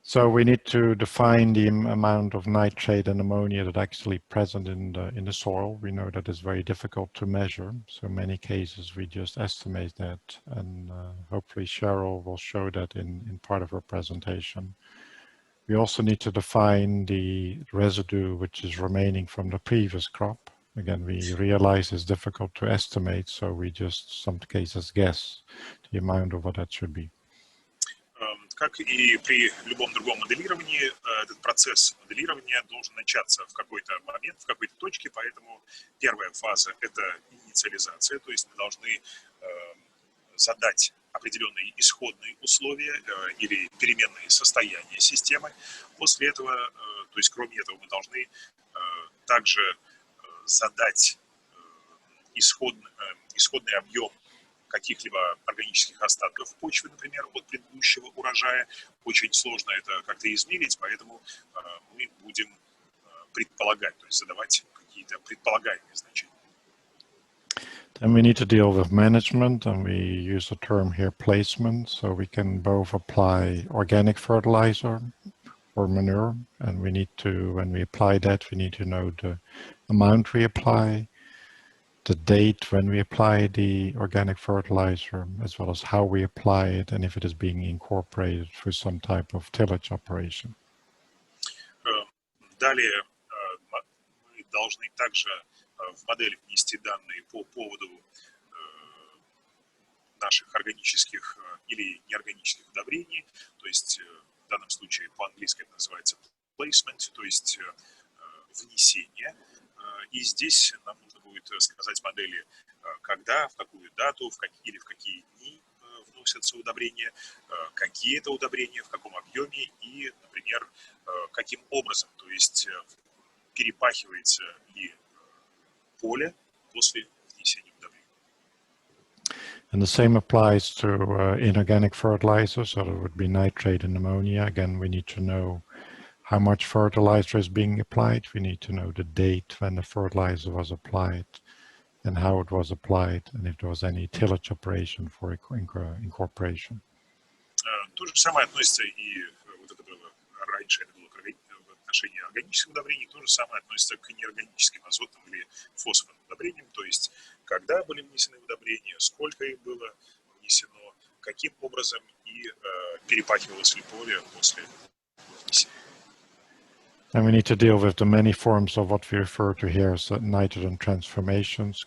So we need to define the amount of nitrate and ammonia that actually present in the soil. We know that it's very difficult to measure. So in many cases we just estimate that, and hopefully Cheryl will show that in part of her presentation. We also need to define the residue which is remaining from the previous crop. Again, we realize it's difficult to estimate, so we just, some cases, guess the amount of what that should be. Как и при любом другом моделировании, этот процесс моделирования должен начаться в какой-то момент, в какой-то точке, поэтому первая фаза – это инициализация, то есть мы должны задать определенные исходные условия или переменные состояния системы. После этого, то есть кроме этого, мы должны также задать исходный объем каких-либо органических остатков в почве, например, от предыдущего урожая. Очень сложно это как-то измерить, поэтому мы будем предполагать, то есть задавать какие-то предполагаемые значения. Then we need to deal with management, and we use the term here placement, so we can both apply organic fertilizer or manure, and we need to, when we apply that, we need to know the amount we apply, the date when we apply the organic fertilizer, as well as how we apply it, and if it is being incorporated through some type of tillage operation. Далее мы должны также в модель внести данные по поводу наших органических или неорганических удобрений, то есть в данном случае по-английски это называется placement, то есть внесение. И здесь нам нужно будет сказать модели, когда, в какую дату, или в какие дни вносятся удобрения, какие это удобрения, в каком объеме и, например, каким образом, то есть перепахивается ли поле после внесения удобрений. And the same applies to inorganic fertilizer, so there would be nitrate and ammonia. Again, we need to know how much fertilizer is being applied. We need to know the date when the fertilizer was applied and how it was applied, and if there was any tillage operation for incorporation. То же самое относится и вот это было раньше, это было в отношении органических удобрений, то же самое относится к неорганическим азотным или фосфорным удобрениям, то есть когда были внесены удобрения, сколько их было внесено, каким образом и перепахивалось ли поле после внесения. And we need to deal with the many forms of what we refer to here as nitrogen transformations,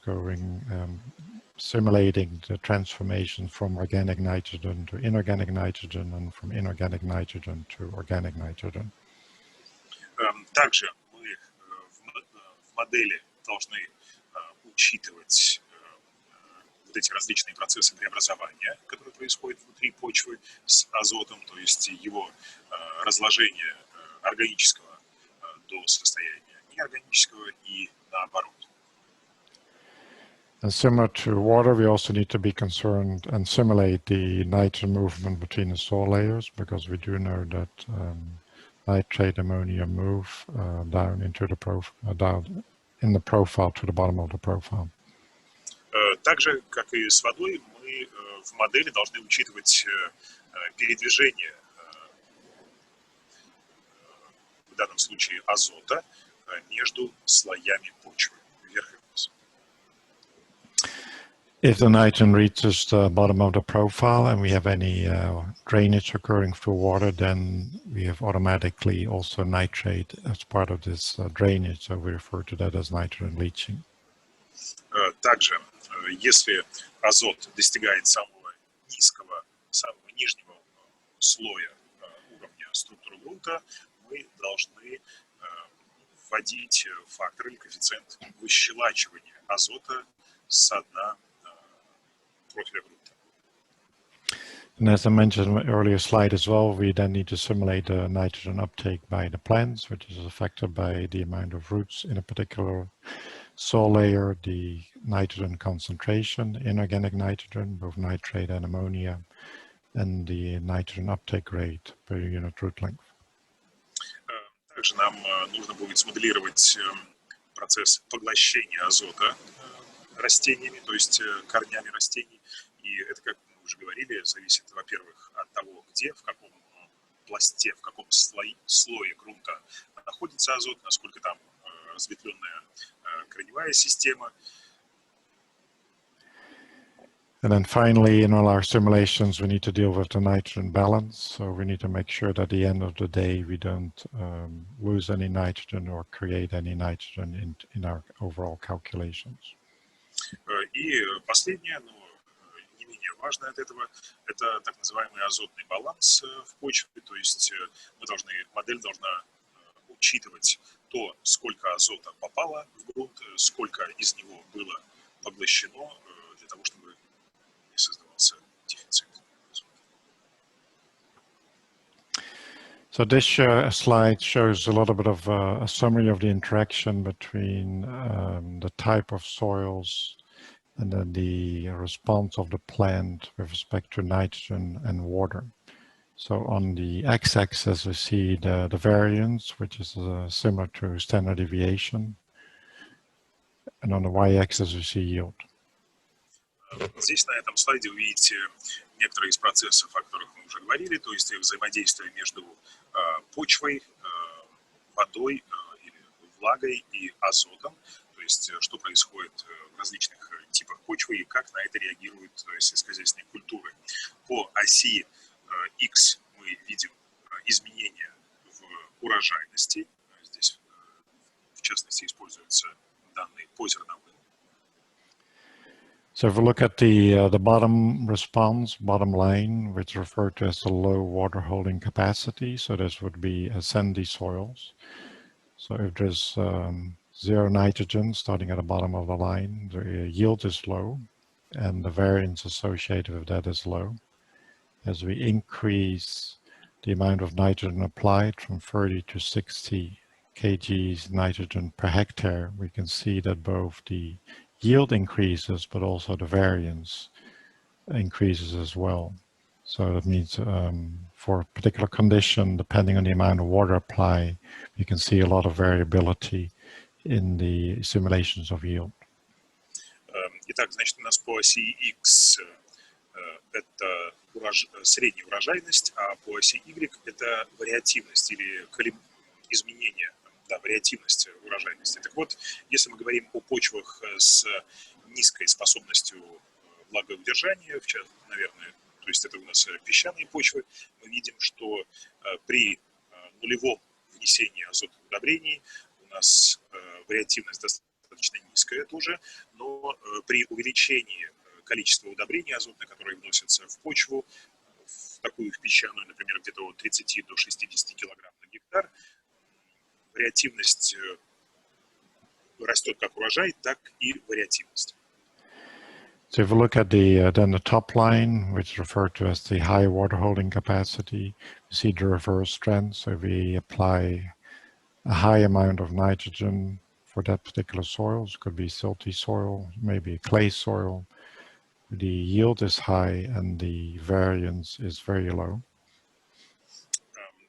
simulating the transformation from organic nitrogen to inorganic nitrogen and from inorganic nitrogen to organic nitrogen. Также мы в модели должны учитывать вот эти различные процессы преобразования, которые происходят внутри почвы с азотом, то есть его разложение органического до состояния неорганического и наоборот. And similar to water, we also need to be concerned and simulate the nitrogen movement between the soil layers, because we do know that nitrate, ammonia move down into the down in the profile to the bottom of the profile. Так же, как и с водой, мы в модели должны учитывать передвижение, в данном случае азота, между слоями почвы, вверх и вниз. If the nitrogen reaches the bottom of the profile and we have any drainage occurring through water, then we have automatically also nitrate as part of this drainage, so we refer to that as nitrogen leaching. Также, если азот достигает самого низкого, самого нижнего слоя уровня структуры грунта, мы должны вводить фактор или коэффициент выщелачивания азота со дна профиля грунта. And as I mentioned in my earlier slide as well, we then need to simulate the nitrogen uptake by the plants, which is affected by the amount of roots in a particular soil layer, the nitrogen concentration, inorganic nitrogen, both nitrate and ammonia, and the nitrogen uptake rate per unit root length. Также нам нужно будет смоделировать процесс поглощения азота растениями, то есть корнями растений. И это, как мы уже говорили, зависит, во-первых, от того, где, в каком пласте, в каком слое грунта находится азот, насколько там разветвленная корневая система. And then finally, in all our simulations, we need to deal with the nitrogen balance. So we need to make sure that at the end of the day, we don't lose any nitrogen or create any nitrogen in our overall calculations. И последнее, но не менее важное от этого, это так называемый азотный баланс в почве. То есть модель должна учитывать то, сколько азота попало в грунт, сколько из него было поглощено, для того, чтобы не создавался дефицит. So this slide shows a little bit of a summary of the interaction between the type of soils and then the response of the plant with respect to nitrogen and water. So on the x-axis, we see the variance, which is similar to standard deviation. And on the y-axis, we see yield. Здесь на этом слайде вы видите некоторые из процессов, о которых мы уже говорили, то есть взаимодействие между почвой, водой или влагой и азотом, то есть что происходит в различных типах почвы и как на это реагируют сельскохозяйственные культуры. По оси X мы видим изменения в урожайности. Здесь, в частности, используются данные по зерновым. So if we look at the bottom response, bottom line, which is referred to as the low water holding capacity, so this would be sandy soils. So if there's zero nitrogen starting at the bottom of the line, the yield is low and the variance associated with that is low. As we increase the amount of nitrogen applied from 30 to 60 kgs nitrogen per hectare, we can see that both the yield increases, but also the variance increases as well. So that means for a particular condition, depending on the amount of water applied, you can see a lot of variability in the simulations of yield. Итак, значит, у нас по оси X это средняя урожайность, а по оси Y это вариативность или изменение, да, вариативность урожайности. Так вот, если мы говорим о почвах с низкой способностью влагоудержания, наверное, то есть это у нас песчаные почвы, мы видим, что при нулевом внесении азотных удобрений у нас вариативность достаточно низкая тоже, но при увеличении количества удобрений азотных, которые вносятся в почву, в такую в песчаную, например, где-то от 30 до 60 килограмм на гектар, вариативность растет как урожай, так и вариативность. So if you look at then the top line, which is referred to as the high water holding capacity, you see the reverse trend. So we apply a high amount of nitrogen for that particular soil. It could be silty soil, maybe clay soil. The yield is high and the variance is very low.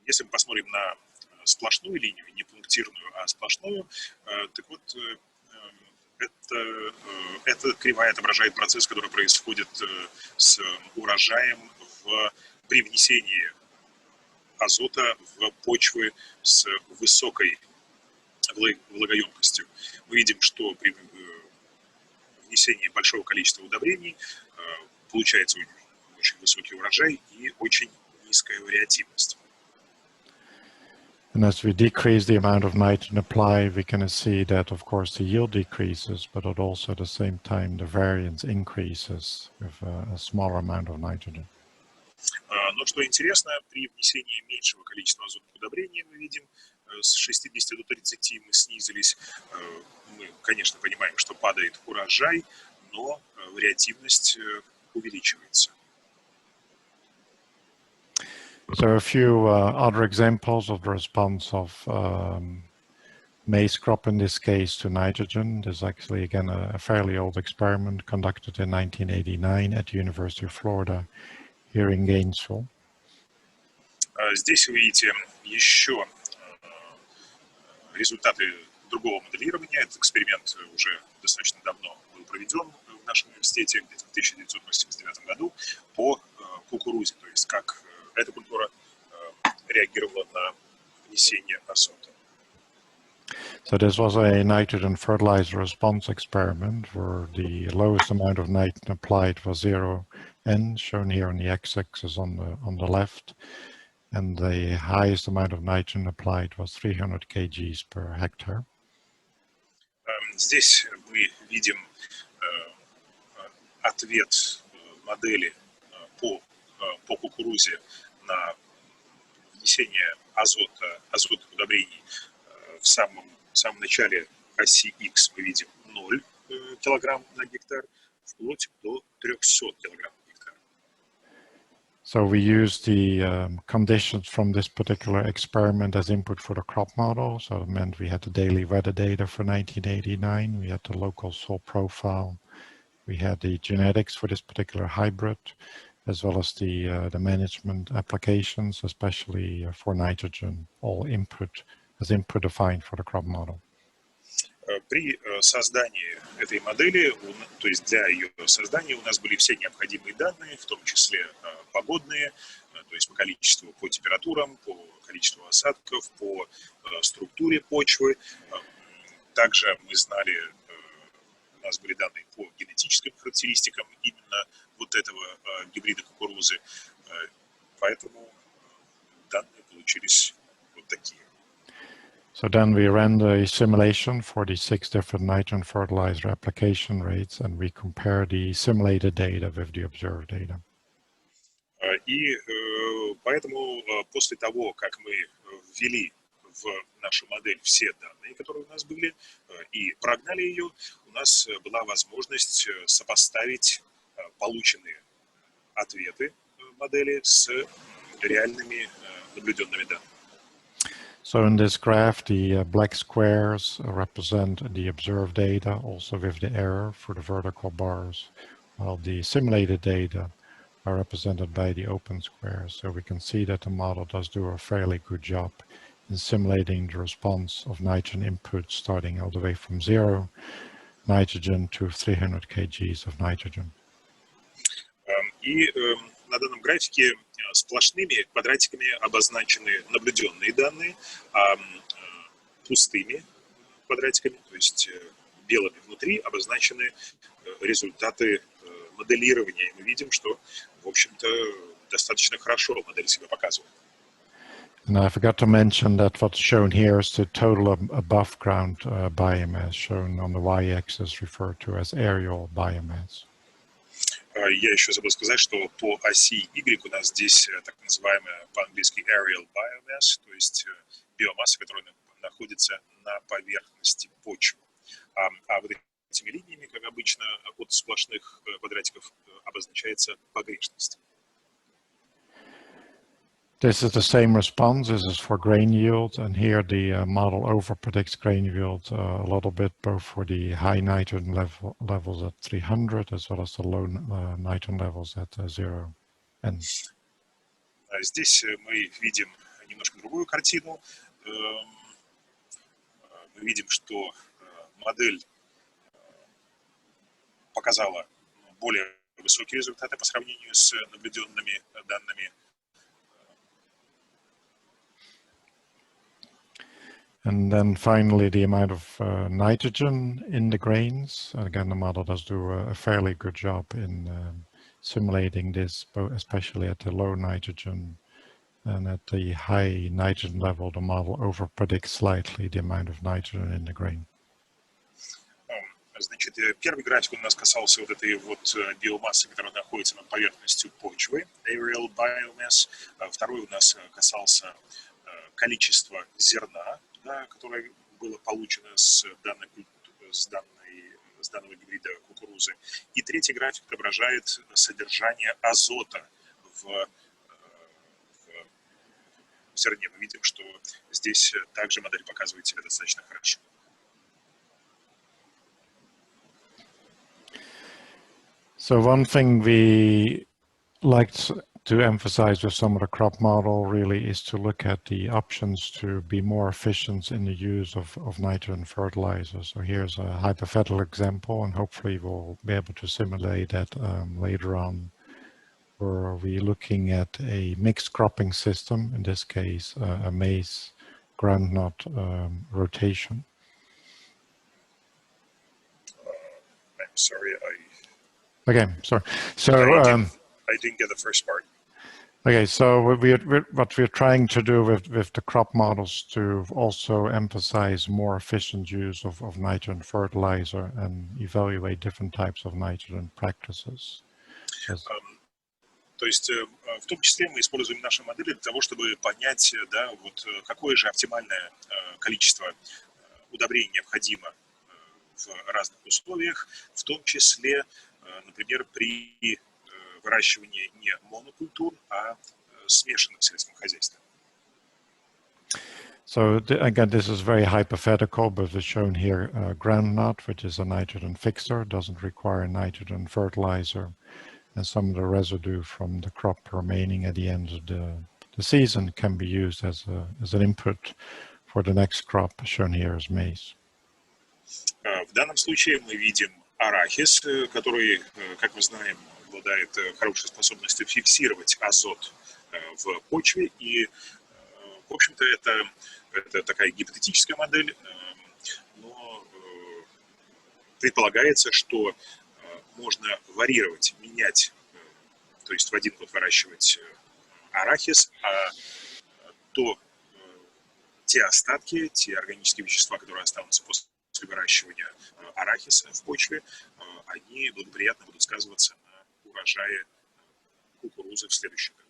Если мы посмотрим на сплошную линию, не пунктирную, а сплошную, так вот, эта кривая отображает процесс, который происходит с урожаем при внесении азота в почвы с высокой влагоемкостью. Мы видим, что при внесении большого количества удобрений получается очень высокий урожай и очень низкая вариативность. And as we decrease the amount of nitrogen applied, we can see that, of course, the yield decreases, but also at the same time, the variance increases with a smaller amount of nitrogen. Но что интересно, при внесении меньшего количества азотных удобрений мы видим, с 60 до 30 мы снизились. Мы, конечно, понимаем, что падает урожай, но вариативность увеличивается. So a few other examples of the response of maize crop, in this case, to nitrogen. There's actually, again, a fairly old experiment conducted in 1989 at the University of Florida here in Gainesville. Здесь вы видите еще результаты другого моделирования. Этот эксперимент уже достаточно давно был проведен в нашем университете, где-то в 1989 году, по кукурузе, то есть как эта культура реагировала на внесение азота. So this was a nitrogen fertilizer response experiment where the lowest amount of nitrogen applied was 0 N, shown here on the x-axis on the left, and the highest amount of nitrogen applied was 300 kgs per hectare. Здесь мы видим ответ модели по кукурузе на внесение азотных удобрений в самом начале оси X мы видим 0 килограмм на гектар, вплоть до 300 килограмм на гектар. So we used the conditions from this particular experiment as input for the crop model. So it meant we had the daily weather data for 1989, we had the local soil profile, we had the genetics for this particular hybrid, as well as the management applications, especially for nitrogen, all input defined for the crop model. При создании этой модели, то есть для ее создания, у нас были все необходимые данные, в том числе погодные, то есть по количеству, по температурам, по количеству осадков, по структуре почвы. Также мы знали, у нас были данные по генетическим характеристикам именно вот этого гибрида кукурузы, поэтому данные получились вот такие. So then we ran the simulation for the 6 different nitrogen fertilizer application rates, and we compare the simulated data with the observed data. И поэтому после того, как мы ввели в нашу модель все данные, которые у нас были, и прогнали ее, у нас была возможность сопоставить полученные ответы модели с реальными наблюденными данными. So in this graph, the black squares represent the observed data, also with the error for the vertical bars, while the simulated data are represented by the open squares. So we can see that the model does do a fairly good job in simulating the response of nitrogen input starting all the way from 0 nitrogen to 300 kgs of nitrogen. И на данном графике сплошными квадратиками обозначены наблюденные данные, а пустыми квадратиками, то есть белыми внутри, обозначены результаты моделирования. И мы видим, что, в общем-то, достаточно хорошо модель себя показывает. And I forgot to mention that what's shown here is the total above ground biomass, shown on the y-axis, referred to as aerial biomass. Я еще забыл сказать, что по оси Y у нас здесь так называемая по-английски aerial biomass, то есть биомасса, которая находится на поверхности почвы. А вот этими линиями, как обычно, от сплошных квадратиков обозначается погрешность. This is the same response. This is for grain yield, and here the model overpredicts grain yield a little bit, both for the high nitrogen levels at 300 as well as the low nitrogen levels at 0 N. Здесь мы видим немножко другую картину. Мы видим, что модель показала более высокие результаты по сравнению с наблюденными данными. And then finally, the amount of nitrogen in the grains. Again, the model does do a fairly good job in simulating this, especially at the low nitrogen and at the high nitrogen level. The model overpredicts slightly the amount of nitrogen in the grain. Значит, первый график у нас касался вот этой вот биомассы, которая находится над поверхностью почвы, aerial biomass. Второй у нас касался количества зерна, да, которое было получено с данного гибрида кукурузы. И третий график отображает содержание азота в зерне. Мы видим, что здесь также модель показывает себя достаточно хорошо. So one thing we liked to emphasize with some of the crop model really is to look at the options to be more efficient in the use of nitrogen fertilizer. So here's a hypothetical example, and hopefully we'll be able to simulate that later on, where we're looking at a mixed cropping system, in this case a maize groundnut rotation. Sorry, Okay, sorry. So I didn't get the first part. okay, so what we're trying to do with the crop models to also emphasize more efficient use of nitrogen fertilizer and evaluate different types of nitrogen practices. То есть в том числе мы используем наши модели для того, чтобы понять, да, вот какое же оптимальное количество удобрений необходимо в разных условиях, в том числе, например, при выращивании не монокультур, а смешанных в сельском хозяйстве. So again, this is very hypothetical, but it's shown here groundnut, which is a nitrogen fixer, doesn't require nitrogen fertilizer, and some of the residue from the crop remaining at the end of the season can be used as an input for the next crop, shown here as maize. В данном случае мы видим арахис, который, как мы знаем, обладает хорошей способностью фиксировать азот в почве, и, в общем-то, это такая гипотетическая модель, но предполагается, что можно варьировать, менять, то есть в один год выращивать арахис, а те остатки, те органические вещества, которые останутся после выращивания арахиса в почве, они благоприятно будут сказываться на урожае кукурузы в следующем году.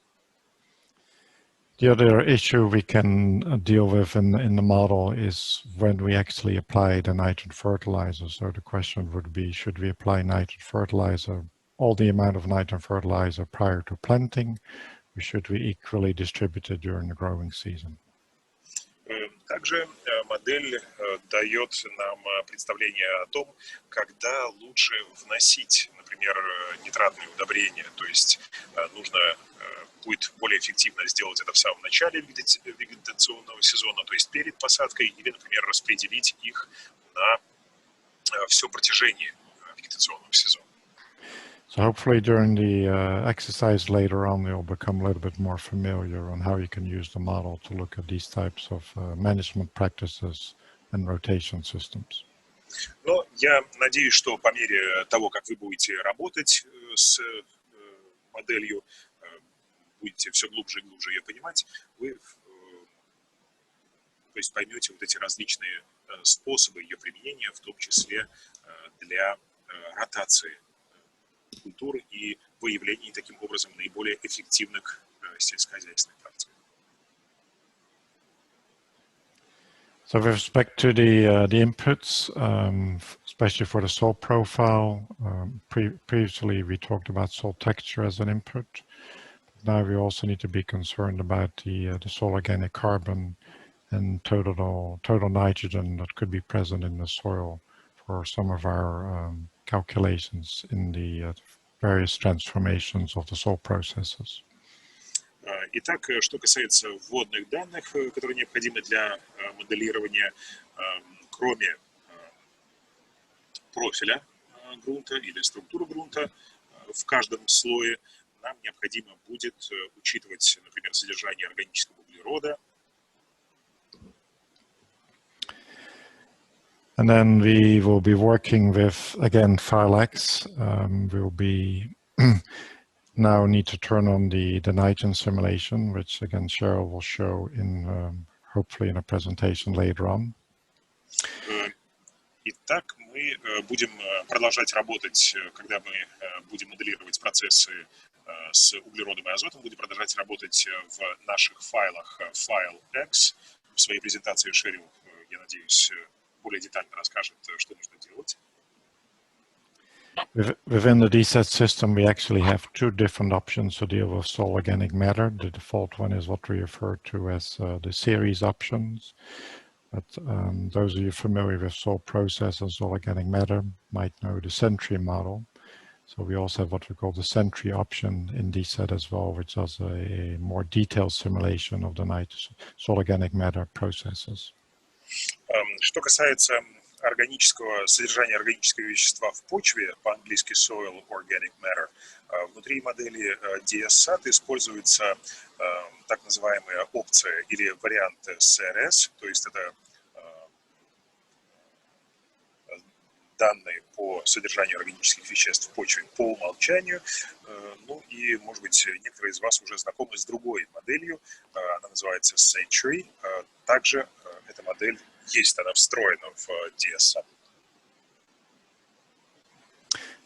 The other issue we can deal with in the model is when we actually apply the nitrogen fertilizer. So the question would be, should we apply nitrogen fertilizer, all the amount of nitrogen fertilizer prior to planting, or should we equally distribute it during the growing season? Также модель дает нам представление о том, когда лучше вносить, например, нитратные удобрения. То есть нужно будет более эффективно сделать это в самом начале вегетационного сезона, то есть перед посадкой, или, например, распределить их на все протяжение вегетационного сезона. So hopefully during the exercise later on, you'll become a little bit more familiar on how you can use the model to look at these types of management practices and rotation systems. Но я надеюсь, что по мере того, как вы будете работать с моделью, будете все глубже и глубже ее понимать, вы, то есть, поймете вот эти различные способы ее применения, в том числе для ротации культур и выявления таким образом наиболее эффективных сельскохозяйственных практик. So with respect to the inputs, especially for the soil profile, previously we talked about soil texture as an input. Now we also need to be concerned about the soil organic carbon and total nitrogen that could be present in the soil for some of our calculations in the various transformations of the soil processes. Итак, что касается вводных данных, которые необходимы для моделирования, кроме профиля грунта или структуры грунта в каждом слое, нам необходимо будет учитывать, например, содержание органического углерода. And then we will be working with, again, FileX. We'll be now need to turn on the nitrogen simulation, which again Cheryl will show in hopefully in a presentation later on. Итак, мы будем продолжать работать, когда мы будем моделировать процессы с углеродом и азотом, будем продолжать работать в наших файлах FileX. В своей презентации Шерил, я надеюсь, более детально расскажет, что нужно делать. Within the DSET system, we actually have two different options to deal with soil organic matter. The default one is what we refer to as the series options. But those of you familiar with soil process and soil organic matter might know the Sentry model. So we also have what we call the Sentry option in DSET as well, which does a more detailed simulation of the soil organic matter processes. Что касается содержания органического вещества в почве, по-английски soil organic matter, внутри модели DSAT используется так называемая опция или вариант CRS, то есть это данные по содержанию органических веществ в почве по умолчанию. Ну и, может быть, некоторые из вас уже знакомы с другой моделью. Она называется Century. Также эта модель есть, она встроена в DSM.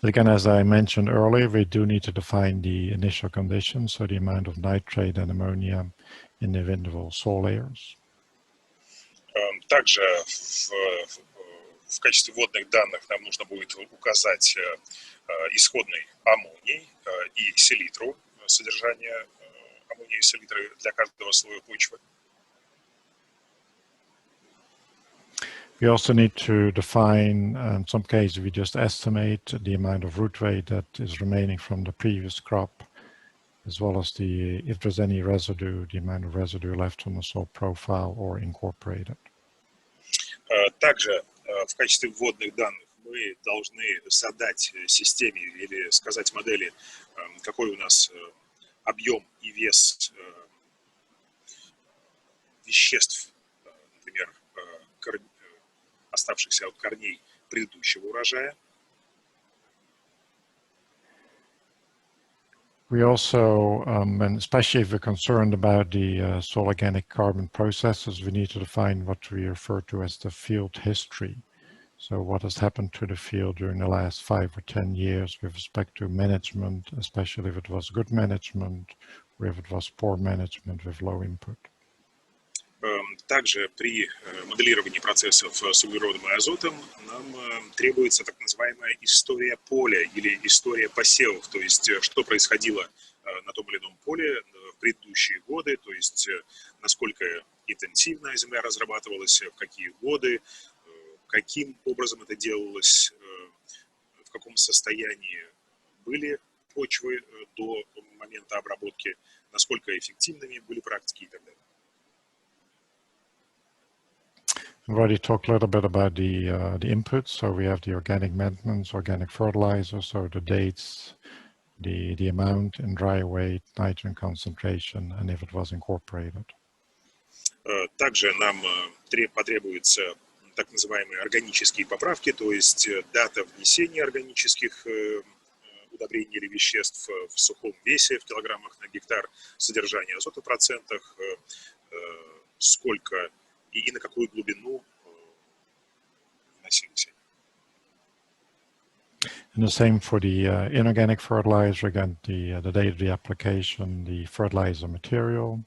Again, as I mentioned earlier, we do need to define the initial conditions, so the amount of nitrate and ammonia in the individual soil layers. Также в качестве вводных данных нам нужно будет указать исходный аммоний и селитру, содержание аммония и селитры для каждого слоя почвы. We also need to define, in some cases, we just estimate the amount of root weight that is remaining from the previous crop, as well as if there's any residue, the amount of residue left on the soil profile or incorporated. Также в качестве вводных данных мы должны задать системе или сказать модели, какой у нас объем и вес веществ, например, оставшихся от корней предыдущего урожая. We also, and especially if we're concerned about the soil organic carbon processes, we need to define what we refer to as the field history. So what has happened to the field during the last 5 or 10 years with respect to management, especially if it was good management, or if it was poor management with low input. Также при моделировании процессов с углеродом и азотом нам требуется так называемая история поля или история посевов, то есть что происходило на том или ином поле в предыдущие годы, то есть насколько интенсивно земля разрабатывалась, в какие годы, каким образом это делалось, в каком состоянии были почвы до момента обработки, насколько эффективными были практики и так далее. We've already talked a little bit about the inputs. So we have the organic maintenance, organic fertilizer, so the dates, the amount in dry weight, nitrogen concentration, and if it was incorporated. Также нам потребуются так называемые органические поправки, то есть дата внесения органических удобрений или веществ в сухом весе в килограммах на гектар, содержание азота в процентах, сколько и на какую глубину вносились. And the same for the inorganic fertilizer, again, the date of the application, the fertilizer material,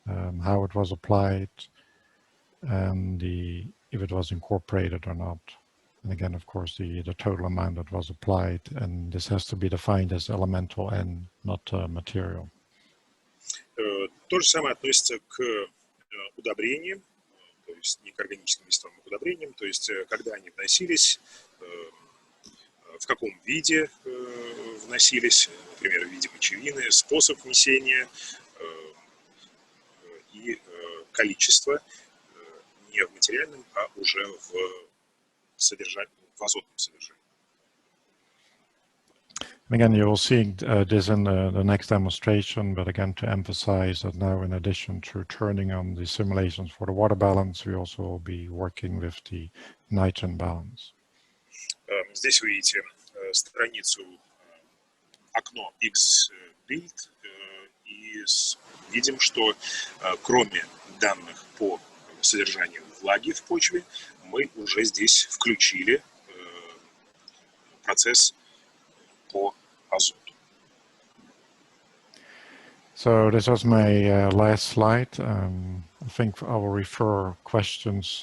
how it was applied, and if it was incorporated or not. And again, of course, the total amount that was applied, and this has to be defined as elemental N, not material. То же самое относится к удобрениям, то есть не к органическим веществам, а к удобрениям, то есть когда они вносились, в каком виде вносились, например, в виде мочевины, способ внесения и количество не в материальном, а уже в азотном содержании. Again, you will see this in the next demonstration, but again, to emphasize that now, in addition to turning on the simulations for the water balance, we also will be working with the nitrogen balance. Здесь вы видите страницу окно X-Build, и видим, что кроме данных по содержанию влаги в почве, мы уже здесь включили процесс по азоту. So this was my last slide. I think I will refer questions